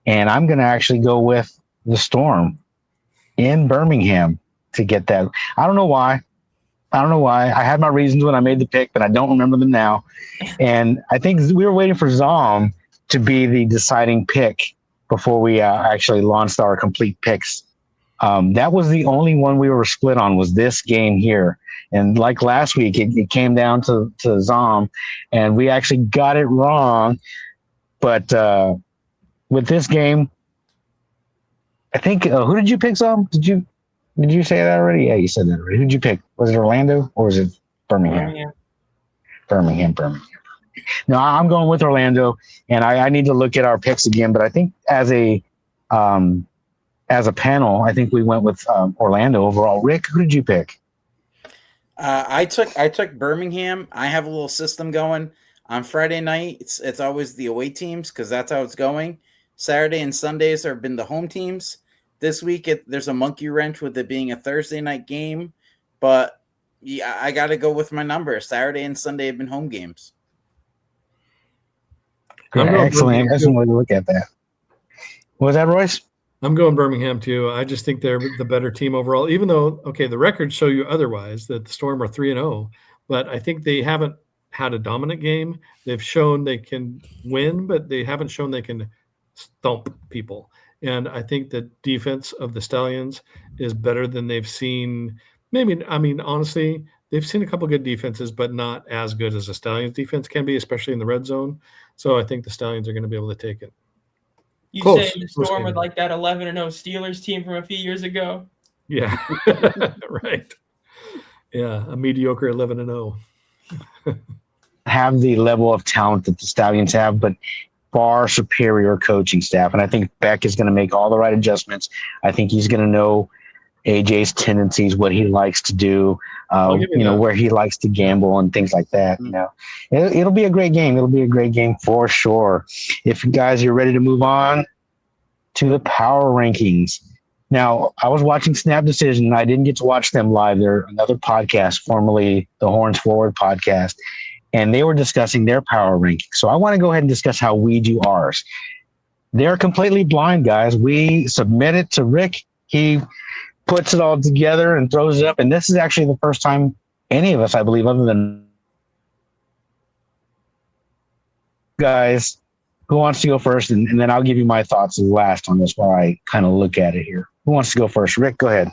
And I'm going to actually go with the Storm in Birmingham to get that. I don't know why. I had my reasons when I made the pick, but I don't remember them now. And I think we were waiting for Zom to be the deciding pick before we actually launched our complete picks. That was the only one we were split on, was this game here. And like last week, it came down to Zom, and we actually got it wrong. But with this game, I think who did you pick, Zom? Did you say that already? Yeah, you said that already. Who did you pick? Was it Orlando or was it Birmingham? Birmingham. No, I'm going with Orlando, and I need to look at our picks again. But I think as a panel, I think we went with Orlando overall. Rick, who did you pick? I took Birmingham. I have a little system going on Friday night. It's always the away teams because that's how it's going. Saturday and Sundays have been the home teams. This week there's a monkey wrench with it being a Thursday night game, but yeah, I got to go with my number. Saturday and Sunday have been home games. Excellent way to look at that. What was that, Royce? I'm going Birmingham too. I just think they're the better team overall, even though, okay, the records show you otherwise, that the Storm are 3-0, but I think they haven't had a dominant game. They've shown they can win, but they haven't shown they can stomp people. And I think the defense of the Stallions is better than they've seen. Honestly, they've seen a couple good defenses, but not as good as the Stallions defense can be, especially in the red zone. So I think the Stallions are going to be able to take it. You say the Storm are like that 11-0 Steelers team from a few years ago? Yeah, right. Yeah, a mediocre 11-0. Have the level of talent that the Stallions have, but far superior coaching staff. And I think Beck is going to make all the right adjustments. I think he's going to know AJ's tendencies, what he likes to do, where he likes to gamble and things like that. It'll be a great game. It'll be a great game for sure. If you guys are ready to move on to the power rankings. Now, I was watching Snap Decision. I didn't get to watch them live. They're another podcast, formerly the Horns Forward podcast, and they were discussing their power rankings. So I want to go ahead and discuss how we do ours. They're completely blind, guys. We submit it to Rick. He puts it all together and throws it up. And this is actually the first time any of us, I believe, other than guys, who wants to go first? And then I'll give you my thoughts last on this while I kind of look at it here. Who wants to go first? Rick, go ahead.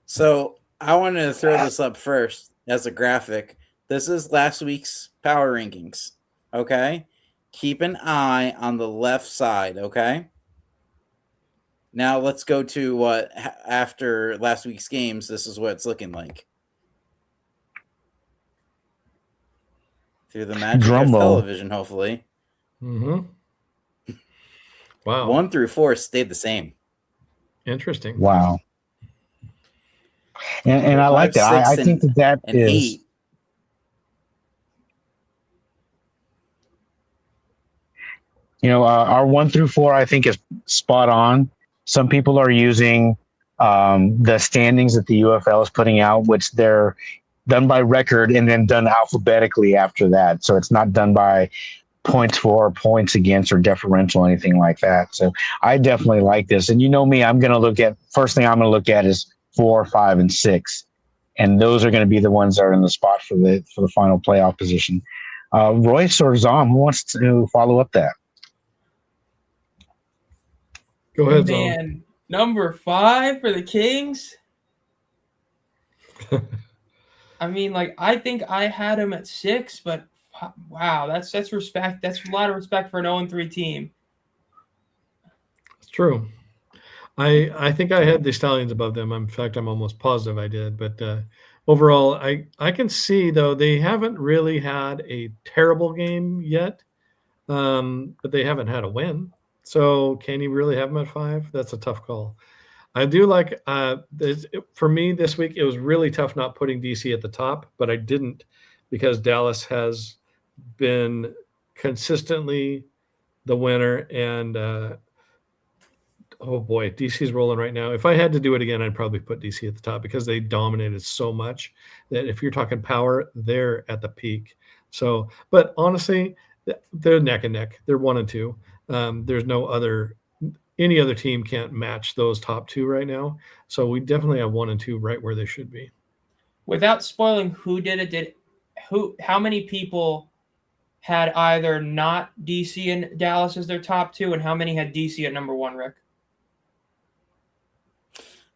So I wanted to throw this up first as a graphic. This is last week's power rankings. Okay. Keep an eye on the left side. Okay. Now let's go to what after last week's games. This is what it's looking like through the magic of television. Hopefully, Wow. 1 through 4 stayed the same. Interesting. Wow. And I like 5, that. 6, I think that and is 8. Our 1 through 4, I think, is spot on. Some people are using the standings that the UFL is putting out, which they're done by record and then done alphabetically after that. So it's not done by points for, points against, or differential, anything like that. So I definitely like this. And you know me, first thing I'm going to look at is 4, 5, and 6. And those are going to be the ones that are in the spot for the final playoff position. Royce or Zom, who wants to follow up that? Go ahead, Zom. Man, number 5 for the Kings. I mean, like, I think I had him at 6, but wow, that's respect. That's a lot of respect for an 0-3 team. It's true. I think I had the Stallions above them. In fact, I'm almost positive I did. But overall, I can see, though, they haven't really had a terrible game yet, but they haven't had a win. So can you really have them at 5? That's a tough call. I do like for me this week, it was really tough not putting DC at the top, but I didn't because Dallas has been consistently the winner. And oh boy, DC's rolling right now. If I had to do it again, I'd probably put DC at the top because they dominated so much that if you're talking power, they're at the peak. So, but honestly, they're neck and neck. They're 1 and 2. There's any other team can't match those top 2 right now. So we definitely have 1 and 2 right where they should be. Without spoiling who did it, how many people had either not DC and Dallas as their top 2, and how many had DC at number 1, Rick?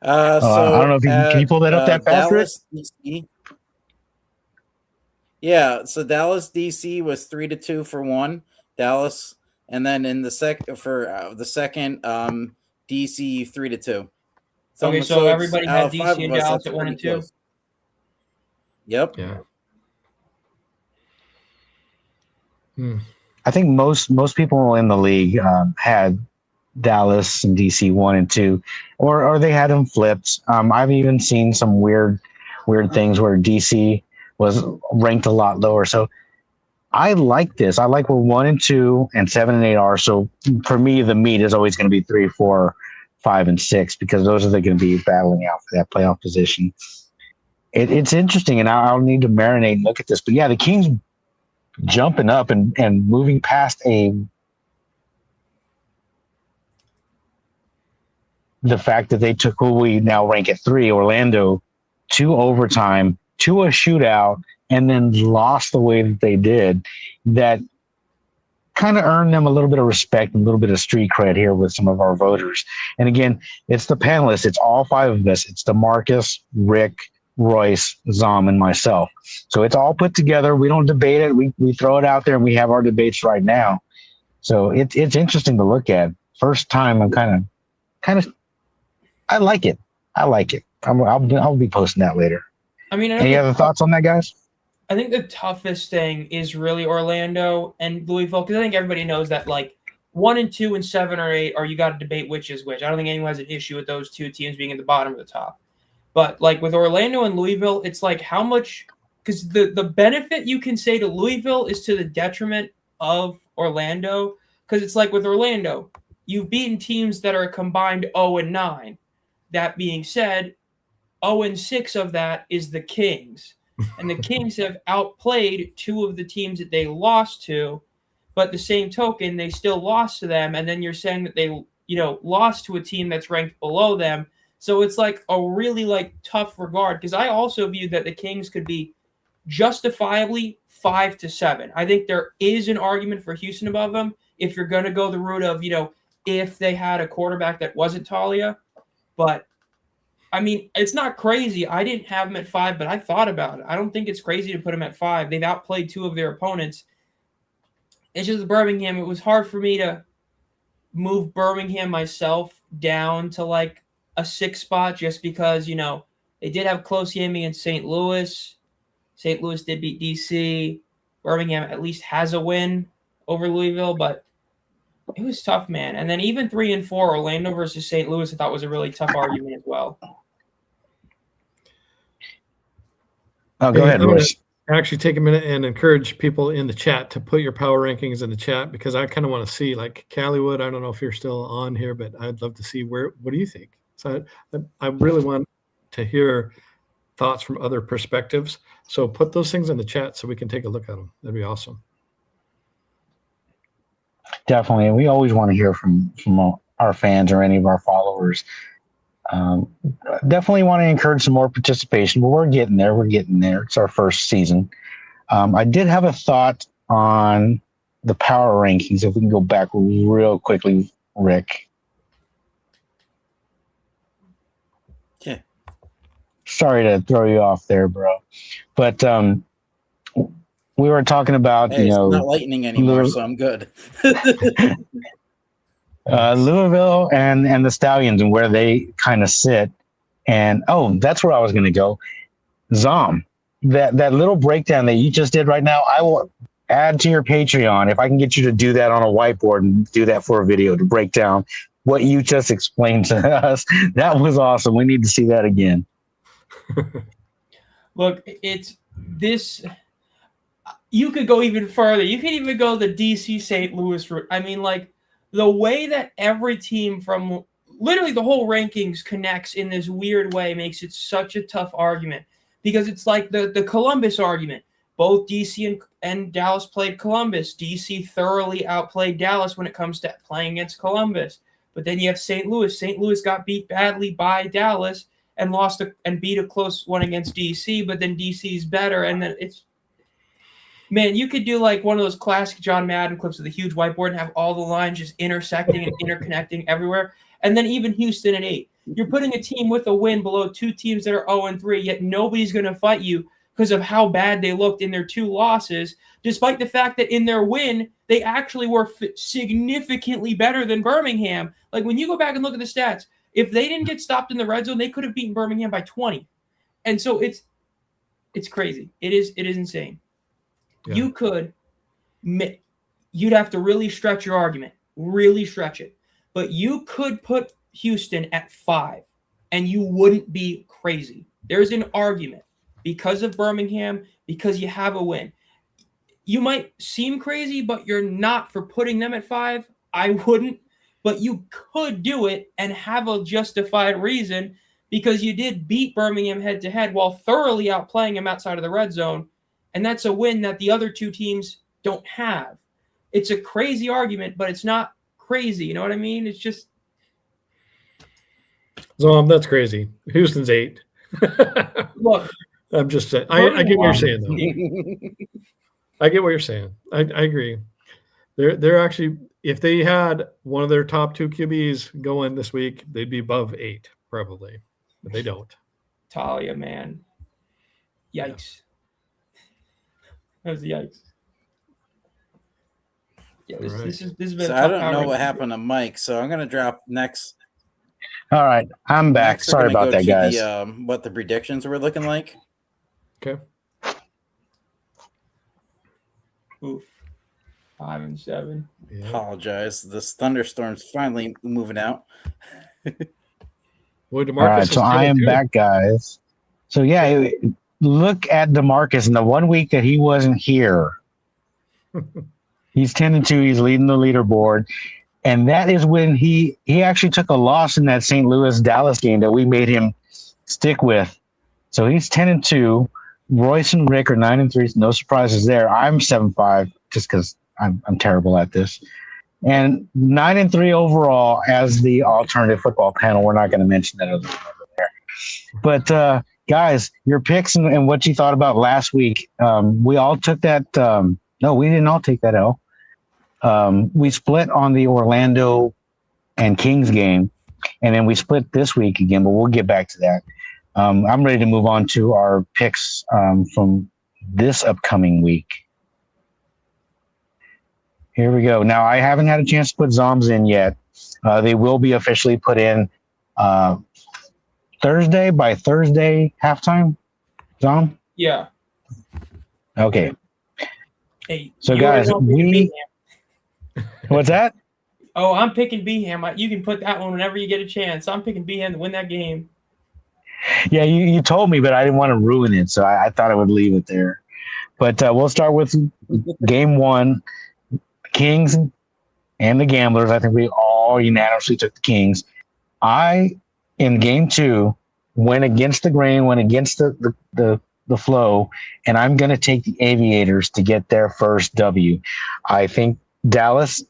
I don't know if can you pull that up that fast, Dallas, DC. Yeah, so Dallas DC was 3-2 for 1. Dallas, and then in the second DC 3-2. So everybody had DC and Dallas at 1 and 2. Close. Yep. Yeah. I think most people in the league had Dallas and DC 1 and 2, or they had them flipped. I've even seen some weird things where DC was ranked a lot lower. So I like this. I like where 1 and 2 and 7 and 8 are. So for me, the meat is always going to be 3, 4, 5, and 6 because those are going to be battling out for that playoff position. It's interesting, and I'll need to marinate and look at this. But yeah, the Kings jumping up and moving past the fact that they took who we now rank at 3, Orlando, to overtime, to a shootout, and then lost the way that they did. That kind of earned them a little bit of respect and a little bit of street cred here with some of our voters. And again, it's the panelists. It's all 5 of us. It's DeMarcus, Rick, Royce, Zom, and myself. So it's all put together. We don't debate it. We throw it out there, and we have our debates right now. So it's interesting to look at. First time, I'm kind of. I like it. I'll be posting that later. I mean, any other thoughts on that, guys? I think the toughest thing is really Orlando and Louisville, because I think everybody knows that, like, 1 and 2 and 7 or 8, or you got to debate which is which. I don't think anyone has an issue with those 2 teams being at the bottom or the top. But like with Orlando and Louisville, it's like how much, because the benefit you can say to Louisville is to the detriment of Orlando, because it's like with Orlando, you've beaten teams that are a combined 0 and 9. That being said, 0 and 6 of that is the Kings. And the Kings have outplayed 2 of the teams that they lost to, but the same token, they still lost to them. And then you're saying that they, lost to a team that's ranked below them. So it's like a really tough regard, because I also view that the Kings could be justifiably 5-7. I think there is an argument for Houston above them if you're going to go the route of, if they had a quarterback that wasn't Talia. But I mean, it's not crazy. I didn't have them at 5, but I thought about it. I don't think it's crazy to put them at 5. They've outplayed 2 of their opponents. It's just Birmingham. It was hard for me to move Birmingham myself down to a 6 spot just because, they did have close game against St. Louis. St. Louis did beat DC. Birmingham at least has a win over Louisville, but It was tough, man. And then even 3 and 4, Orlando versus St. Louis, I thought was a really tough argument as well. Oh, go ahead, I'm going Royce. to actually take a minute and encourage people in the chat to put your power rankings in the chat, because I kind of want to see, like Callywood, I don't know if you're still on here, but I'd love to see what do you think? So I really want to hear thoughts from other perspectives. So put those things in the chat so we can take a look at them. That'd be awesome. Definitely. And we always want to hear from our fans or any of our followers. Definitely want to encourage some more participation, but we're getting there. We're getting there. It's our first season. I did have a thought on the power rankings. If we can go back real quickly, Rick. Yeah. Sorry to throw you off there, bro. But we were talking about, hey, it's not lightning anymore, so I'm good. Louisville and the Stallions and where they kind of sit. And, that's where I was going to go. Zom, that little breakdown that you just did right now, I will add to your Patreon if I can get you to do that on a whiteboard and do that for a video to break down what you just explained to us. That was awesome. We need to see that again. Look, it's this. You could go even further. You could even go the DC St. Louis route. I mean, like, the way that every team from literally the whole rankings connects in this weird way makes it such a tough argument, because it's like the Columbus argument. Both DC and Dallas played Columbus. DC thoroughly outplayed Dallas when it comes to playing against Columbus. But then you have St. Louis. St. Louis got beat badly by Dallas and and beat a close one against DC, but then DC's better. And then man, you could do like one of those classic John Madden clips with a huge whiteboard and have all the lines just intersecting and interconnecting everywhere. And then even Houston at 8. You're putting a team with a win below 2 teams that are 0-3, yet nobody's going to fight you because of how bad they looked in their 2 losses, despite the fact that in their win, they actually were significantly better than Birmingham. Like, when you go back and look at the stats, if they didn't get stopped in the red zone, they could have beaten Birmingham by 20. And so it's crazy. It is insane. Yeah. You'd have to really stretch your argument, really stretch it. But you could put Houston at 5 and you wouldn't be crazy. There's an argument because of Birmingham, because you have a win. You might seem crazy, but you're not for putting them at 5. I wouldn't, but you could do it and have a justified reason, because you did beat Birmingham head to head while thoroughly outplaying them outside of the red zone. And that's a win that the other 2 teams don't have. It's a crazy argument, but it's not crazy. You know what I mean? It's just. Zom, that's crazy. Houston's 8. Look. I'm just saying. I get what you're saying, though. I get what you're saying. I agree. They're actually, if they had one of their top 2 QBs going this week, they'd be above 8, probably. But they don't. Talia, man. Yikes. That was yikes. Yeah, this has been. So I don't know what happened to Mike, so I'm gonna drop next. All right, I'm back. Sorry about that, guys. What the predictions were looking like. Okay. Oof. 5 and 7. Yeah. Apologize. This thunderstorm's finally moving out. Boy, DeMarcus. All right, so I am back, guys. So yeah, look at DeMarcus in the 1 week that he wasn't here. He's 10-2. He's leading the leaderboard. And that is when he actually took a loss in that St. Louis Dallas game that we made him stick with. So he's 10-2. Royce and Rick are 9-3. No surprises there. I'm 7-5 just because I'm terrible at this. And 9-3 overall as the alternative football panel. We're not going to mention that other one over there. But guys, your picks and what you thought about last week. We all took that. No, we didn't all take that L. We split on the Orlando and Kings game, and then we split this week again, but we'll get back to that. I'm ready to move on to our picks from this upcoming week. Here we go. Now, I haven't had a chance to put Zoms in yet. They will be officially put in Thursday halftime. Zom? Yeah. Okay. Hey, so guys, what's that? Oh, I'm picking Beeham. You can put that one whenever you get a chance. I'm picking Beeham to win that game. Yeah, you told me, but I didn't want to ruin it, so I thought I would leave it there. But we'll start with game one, Kings and the Gamblers. I think we all unanimously took the Kings. In game two, went against the grain, went against the flow, and I'm going to take the Aviators to get their first W. I think Dallas,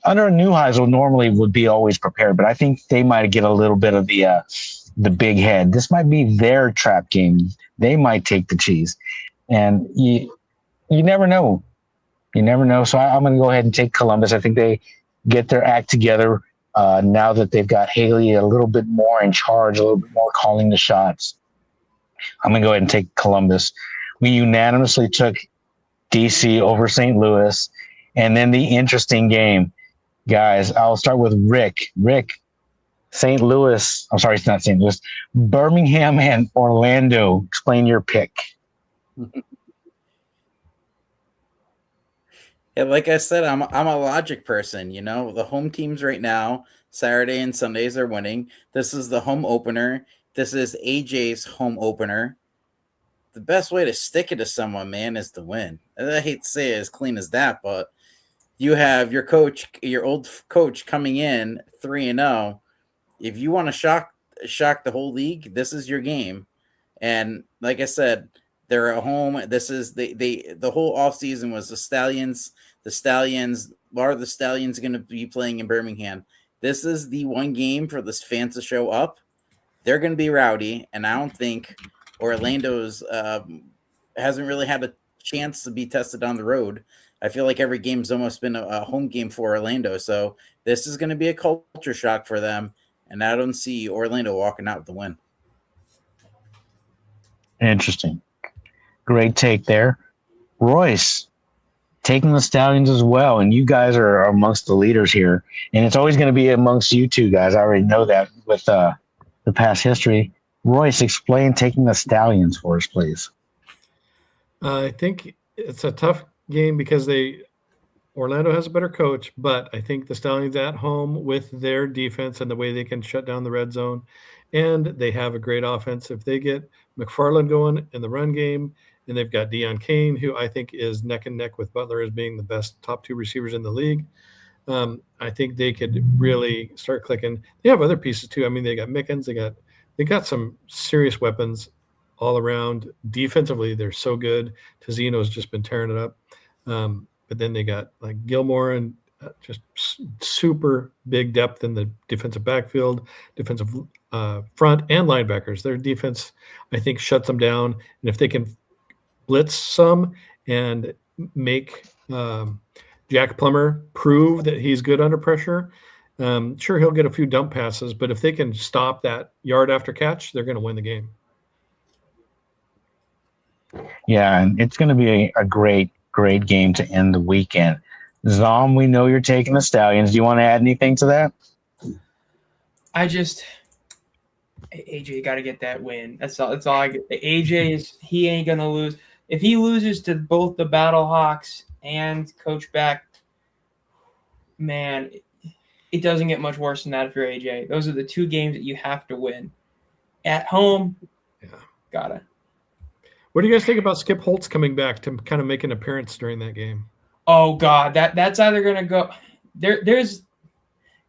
under Neuheisel, normally would be always prepared, but I think they might get a little bit of the big head. This might be their trap game. They might take the cheese, and you never know. You never know. So I'm going to go ahead and take Columbus. I think they get their act together now that they've got Haley a little bit more in charge, a little bit more calling the shots. I'm going to go ahead and take Columbus. We unanimously took DC over St. Louis. And then the interesting game, guys, I'll start with Rick. Rick, St. Louis. I'm sorry, it's not St. Louis. Birmingham and Orlando. Explain your pick. Yeah, like I said, I'm a logic person. You know, the home teams right now, Saturday and Sundays are winning. This is the home opener. This is AJ's home opener. The best way to stick it to someone, man, is to win. I hate to say it as clean as that, but you have your coach, your old coach, coming in 3-0. If you want to shock the whole league, this is your game. And like I said, they're at home. This is the whole offseason was the Stallions. The Stallions are the Stallions going to be playing in Birmingham. This is the one game for the fans to show up. They're going to be rowdy, and I don't think Orlando's hasn't really had a chance to be tested on the road. I feel like every game's almost been a home game for Orlando, so this is going to be a culture shock for them, and I don't see Orlando walking out with the win. Interesting. Great take there. Royce, taking the Stallions as well, and you guys are amongst the leaders here, and it's always going to be amongst you two guys. I already know that with the past history. Royce, explain taking the Stallions for us, please. I think it's a tough game because Orlando has a better coach, but I think the Stallions at home with their defense and the way they can shut down the red zone, and they have a great offense. If they get McFarland going in the run game, and they've got Deion Kane, who I think is neck and neck with Butler as being the best top two receivers in the league. I think they could really start clicking. They have other pieces too. I mean, they got Mickens, they got some serious weapons all around. Defensively, they're so good. Tizino's just been tearing it up. But then they got like Gilmore and just super big depth in the defensive backfield, defensive front, and linebackers. Their defense, I think, shuts them down. And if they can blitz some and make Jack Plummer prove that he's good under pressure, sure, he'll get a few dump passes, but if they can stop that yard after catch, they're going to win the game. Yeah, and it's going to be a great game to end the weekend. Zom, we know you're taking the Stallions. Do you want to add anything to that? AJ got to get that win. That's all I get. He ain't going to lose. If he loses to both the Battlehawks and Coach Beck, man, it doesn't get much worse than that if you're AJ. Those are the two games that you have to win. At home, gotta. What do you guys think about Skip Holtz coming back to kind of make an appearance during that game? Oh God, that's either gonna go. There's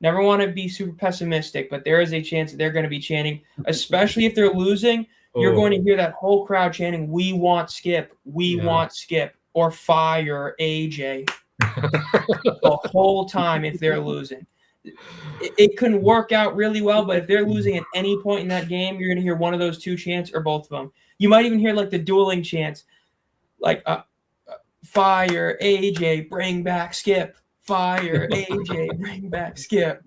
never want to be super pessimistic, but there is a chance that they're going to be chanting, especially if they're losing. You're going to hear that whole crowd chanting, "We want Skip, we want Skip," or "Fire AJ." The whole time if they're losing. It can work out really well, but if they're losing at any point in that game, you're going to hear one of those two chants or both of them. You might even hear like the dueling chants, like "Fire AJ, bring back Skip." "Fire AJ, bring back Skip."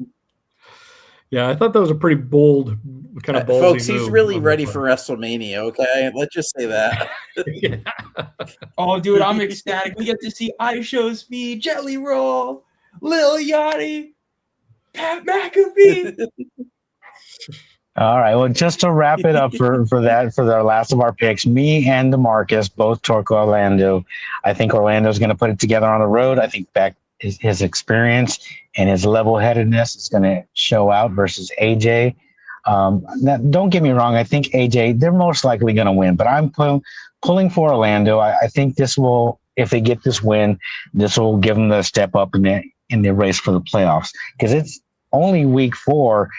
Yeah, I thought that was a pretty bold, kind of ballsy folks. He's move really ready for WrestleMania. Okay, let's just say that. Yeah. Oh, dude, I'm ecstatic. We get to see iShow Speed, Jelly Roll, Lil Yachty, Pat McAfee. All right. Well, just to wrap it up for the last of our picks, me and DeMarcus both took Orlando. I think Orlando's going to put it together on the road. I think Beck his experience and his level-headedness is going to show out versus AJ. Now, don't get me wrong. I think AJ, they're most likely going to win, but I'm pulling for Orlando. I think this will, if they get this win, this will give them the step up in the race for the playoffs, because it's only week 4,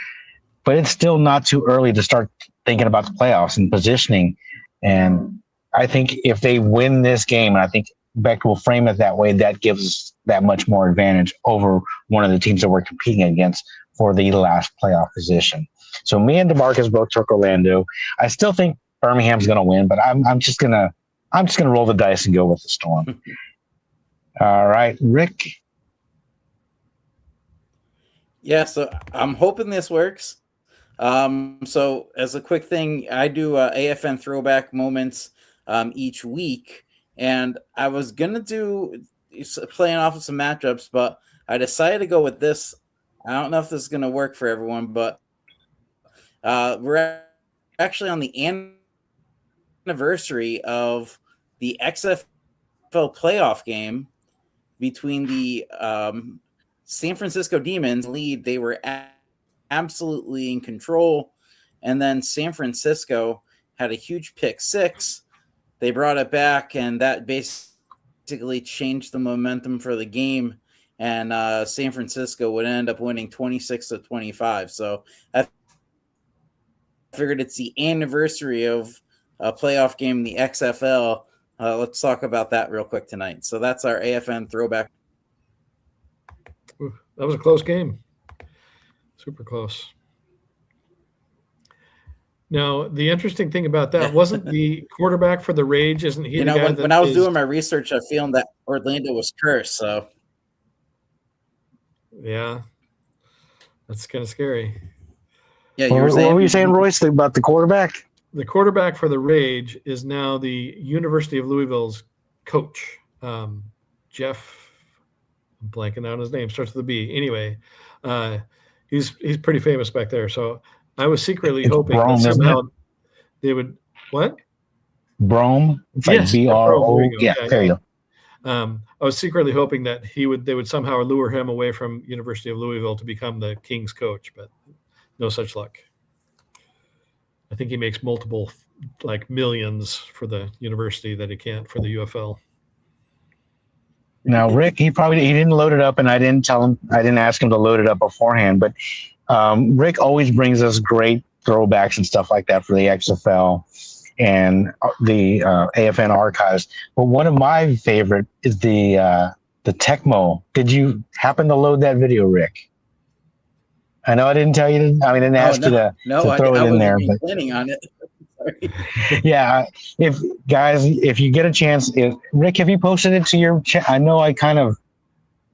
but it's still not too early to start thinking about the playoffs and positioning. And I think if they win this game, and I think Beck will frame it that way, that gives us that much more advantage over one of the teams that we're competing against for the last playoff position. So me and DeMarcus both took Orlando. I still think Birmingham's going to win, but I'm just gonna roll the dice and go with the Storm. All right, Rick. Yeah, so I'm hoping this works. So as a quick thing, I do AFN throwback moments each week, and I was gonna do playing off of some matchups, but I decided to go with this. I don't know if this is gonna work for everyone, but we're actually on the anniversary of the XFL playoff game between the San Francisco Demons lead. They were absolutely in control, and then San Francisco had a huge pick 6. They brought it back, and that basically changed the momentum for the game, and San Francisco would end up winning 26-25. So I figured it's the anniversary of a playoff game in the XFL. Let's talk about that real quick tonight. So that's our AFN throwback. Ooh, that was a close game. Super close. Now, the interesting thing about that wasn't the quarterback for the Rage. Isn't he? When I was doing my research, I feeling that Orlando was cursed. So, yeah, that's kind of scary. Yeah, what were you saying, Royce, about the quarterback? The quarterback for the Rage is now the University of Louisville's coach, Jeff. I'm blanking out on his name. Starts with a B. Anyway, he's pretty famous back there. So I was secretly hoping Brome, that somehow they would what? Brome. It's like BRO. Yeah, there you go. I was secretly hoping that they would somehow lure him away from University of Louisville to become the Kings coach, but no such luck. I think he makes multiple millions for the university that he can't for the UFL. Now, Rick, he didn't load it up, and I didn't ask him to load it up beforehand, but Rick always brings us great throwbacks and stuff like that for the XFL and the AFN archives. But one of my favorite is the Tecmo. Did you happen to load that video, Rick? I know I didn't tell you. I didn't ask you to throw it in there. But planning on it. Yeah, if you get a chance, Rick, have you posted it to your I know I kind of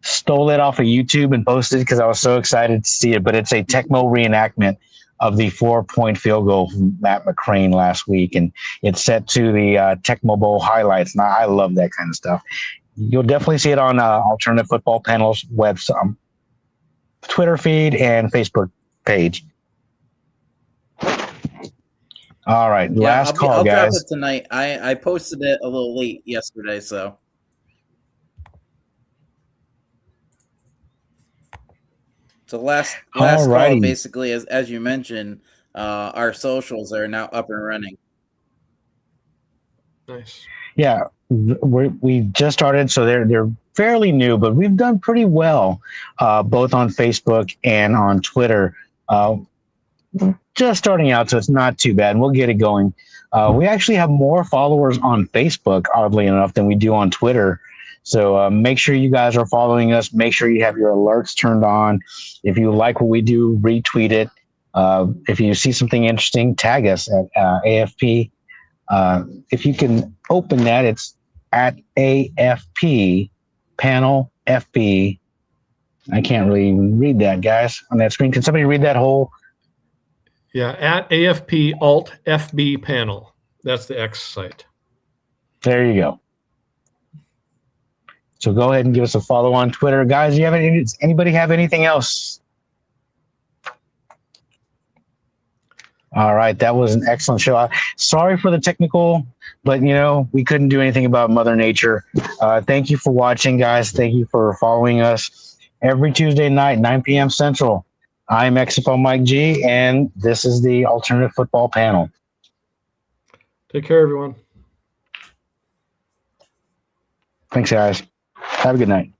stole it off of YouTube and posted it because I was so excited to see it, but it's a Tecmo reenactment of the 4-point field goal from Matt McCrane last week, and it's set to the Tecmo Bowl highlights. Now, I love that kind of stuff. You'll definitely see it on Alternative Football Panel's website, Twitter feed, and Facebook page. All right, last call, I'll guys. drop it tonight. I posted it a little late yesterday, so. So last call, basically, as you mentioned, our socials are now up and running. Nice. Yeah, we just started, so they're fairly new, but we've done pretty well, both on Facebook and on Twitter. Just starting out, so it's not too bad. And we'll get it going. We actually have more followers on Facebook, oddly enough, than we do on Twitter. So make sure you guys are following us. Make sure you have your alerts turned on. If you like what we do, retweet it. If you see something interesting, tag us at AFP. If you can open that, it's at AFP panel FB. I can't really even read that, guys, on that screen. Can somebody read that whole? Yeah, at AFP Alt FB panel. That's the X site. There you go. So go ahead and give us a follow on Twitter. Guys, anybody have anything else? All right, that was an excellent show. Sorry for the technical, but we couldn't do anything about Mother Nature. Thank you for watching, guys. Thank you for following us every Tuesday night, 9 p.m. Central. I'm XFL Mike G, and this is the Alternative Football Panel. Take care, everyone. Thanks, guys. Have a good night.